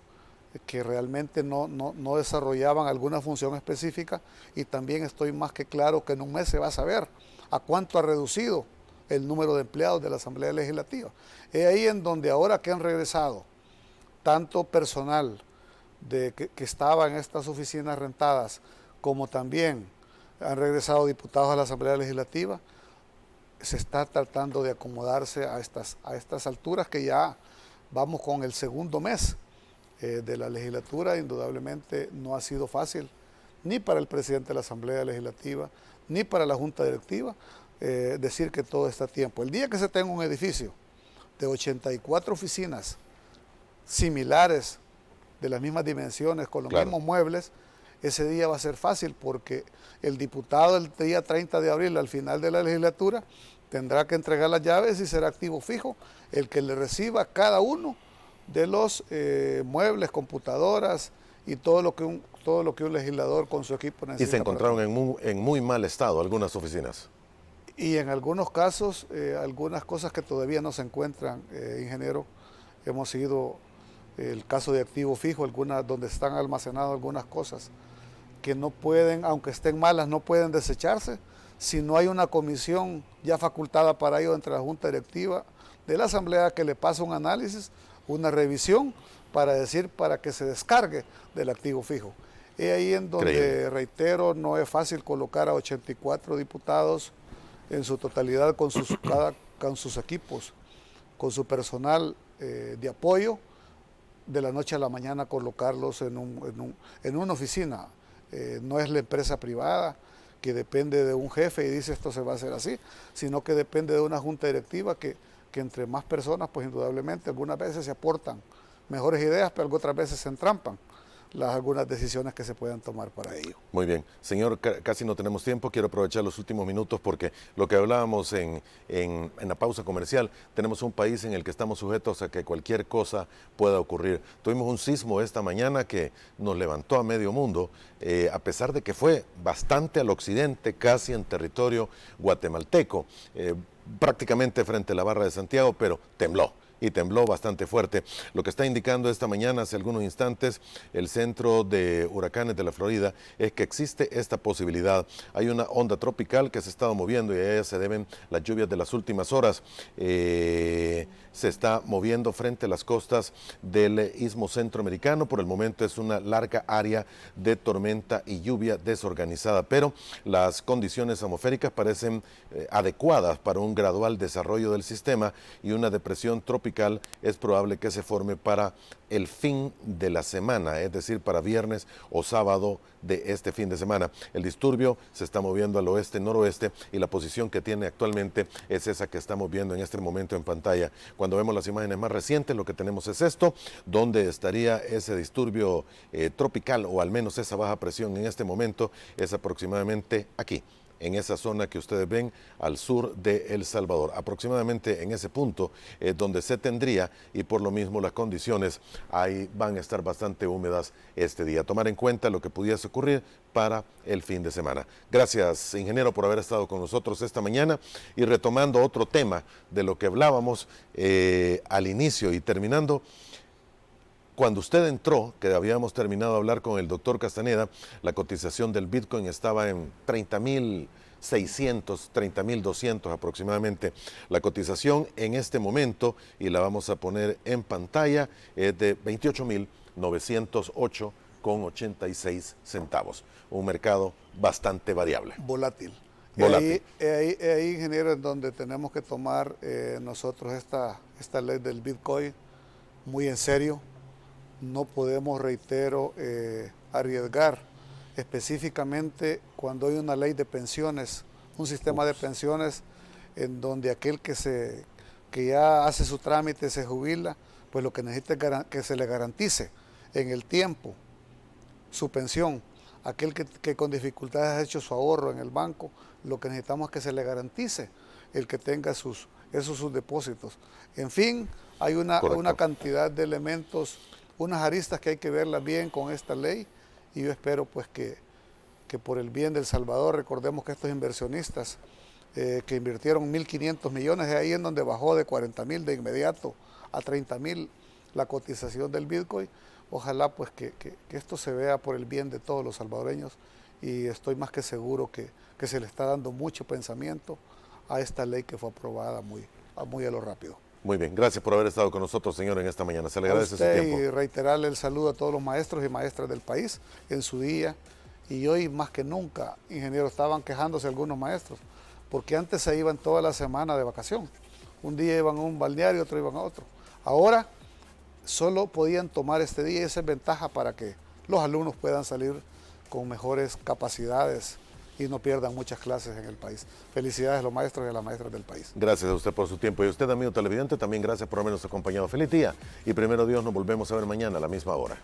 S3: que realmente no desarrollaban alguna función específica, y también estoy más que claro que en un mes se va a saber a cuánto ha reducido el número de empleados de la Asamblea Legislativa. Es ahí en donde ahora que han regresado tanto personal que estaba en estas oficinas rentadas, como también han regresado diputados a la Asamblea Legislativa, se está tratando de acomodarse a estas alturas, que ya vamos con el segundo mes de la legislatura. Indudablemente no ha sido fácil, ni para el presidente de la Asamblea Legislativa, ni para la Junta Directiva, decir que todo está a tiempo. El día que se tenga un edificio de 84 oficinas similares, de las mismas dimensiones, con los mismos muebles, ese día va a ser fácil, porque el diputado el día 30 de abril, al final de la legislatura, tendrá que entregar las llaves y será activo fijo el que le reciba cada uno de los muebles, computadoras y todo lo que un legislador con su equipo necesita.
S1: Y se encontraron en muy mal estado algunas oficinas.
S3: Y en algunos casos, algunas cosas que todavía no se encuentran, ingeniero. Hemos ido, el caso de activo fijo, donde están almacenadas algunas cosas que no pueden, aunque estén malas, no pueden desecharse si no hay una comisión ya facultada para ello entre la Junta Directiva de la Asamblea, que le pasa un análisis, una revisión, para que se descargue del activo fijo. Es ahí en donde, reitero, no es fácil colocar a 84 diputados en su totalidad con sus equipos, con su personal de apoyo, de la noche a la mañana colocarlos en una oficina. No es la empresa privada que depende de un jefe y dice esto se va a hacer así, sino que depende de una junta directiva que entre más personas, pues indudablemente algunas veces se aportan mejores ideas, pero otras veces se entrampan algunas decisiones que se puedan tomar para ello.
S1: Muy bien. Señor, casi no tenemos tiempo. Quiero aprovechar los últimos minutos porque lo que hablábamos en la pausa comercial, tenemos un país en el que estamos sujetos a que cualquier cosa pueda ocurrir. Tuvimos un sismo esta mañana que nos levantó a medio mundo, a pesar de que fue bastante al occidente, casi en territorio guatemalteco, prácticamente frente a la Barra de Santiago, pero tembló. Y tembló bastante fuerte. Lo que está indicando esta mañana, hace algunos instantes, el Centro de Huracanes de la Florida, es que existe esta posibilidad. Hay una onda tropical que se ha estado moviendo y a ella se deben las lluvias de las últimas horas. Se está moviendo frente a las costas del Istmo Centroamericano. Por el momento es una larga área de tormenta y lluvia desorganizada, pero las condiciones atmosféricas parecen adecuadas para un gradual desarrollo del sistema, y una depresión tropical es probable que se forme para el fin de la semana, es decir, para viernes o sábado de este fin de semana. El disturbio se está moviendo al oeste-noroeste y la posición que tiene actualmente es esa que estamos viendo en este momento en pantalla. Cuando vemos las imágenes más recientes, lo que tenemos es esto, donde estaría ese disturbio tropical, o al menos esa baja presión en este momento, es aproximadamente aquí, en esa zona que ustedes ven al sur de El Salvador. Aproximadamente en ese punto es donde se tendría, y por lo mismo las condiciones ahí van a estar bastante húmedas este día. Tomar en cuenta lo que pudiese ocurrir para el fin de semana. Gracias, ingeniero, por haber estado con nosotros esta mañana. Y retomando otro tema de lo que hablábamos al inicio y terminando, cuando usted entró, que habíamos terminado de hablar con el doctor Castaneda, la cotización del Bitcoin estaba en 30.600, 30.200 aproximadamente. La cotización en este momento, y la vamos a poner en pantalla, es de 28.908,86 centavos. Un mercado bastante variable.
S3: Volátil.
S1: Volátil.
S3: Ahí, ingeniero, es donde tenemos que tomar nosotros esta ley del Bitcoin muy en serio. No podemos, reitero, arriesgar, específicamente cuando hay una ley de pensiones, un sistema de pensiones en donde aquel que ya hace su trámite, se jubila, pues lo que necesita es que se le garantice en el tiempo su pensión. Aquel que con dificultades ha hecho su ahorro en el banco, lo que necesitamos es que se le garantice el que tenga sus depósitos. En fin, hay una cantidad de elementos, unas aristas que hay que verlas bien con esta ley, y yo espero pues que por el bien del Salvador, recordemos que estos inversionistas que invirtieron 1.500 millones, de ahí en donde bajó de 40.000 de inmediato a 30.000 la cotización del Bitcoin, Ojalá pues que esto se vea por el bien de todos los salvadoreños y estoy más que seguro que se le está dando mucho pensamiento a esta ley que fue aprobada muy a lo rápido.
S1: Muy bien, gracias por haber estado con nosotros, señor, en esta mañana. Se le
S3: A
S1: agradece su
S3: usted
S1: tiempo.
S3: y reiterarle el saludo a todos los maestros y maestras del país en su día. Y hoy más que nunca, ingeniero, estaban quejándose algunos maestros, porque antes se iban toda la semana de vacación. Un día iban a un balneario, otro iban a otro. Ahora solo podían tomar este día y esa es ventaja para que los alumnos puedan salir con mejores capacidades y no pierdan muchas clases en el país. Felicidades a los maestros y a las maestras del país.
S1: Gracias a usted por su tiempo. Y a usted, amigo televidente, también gracias por habernos acompañado. Feliz día. Y primero Dios, nos volvemos a ver mañana a la misma hora.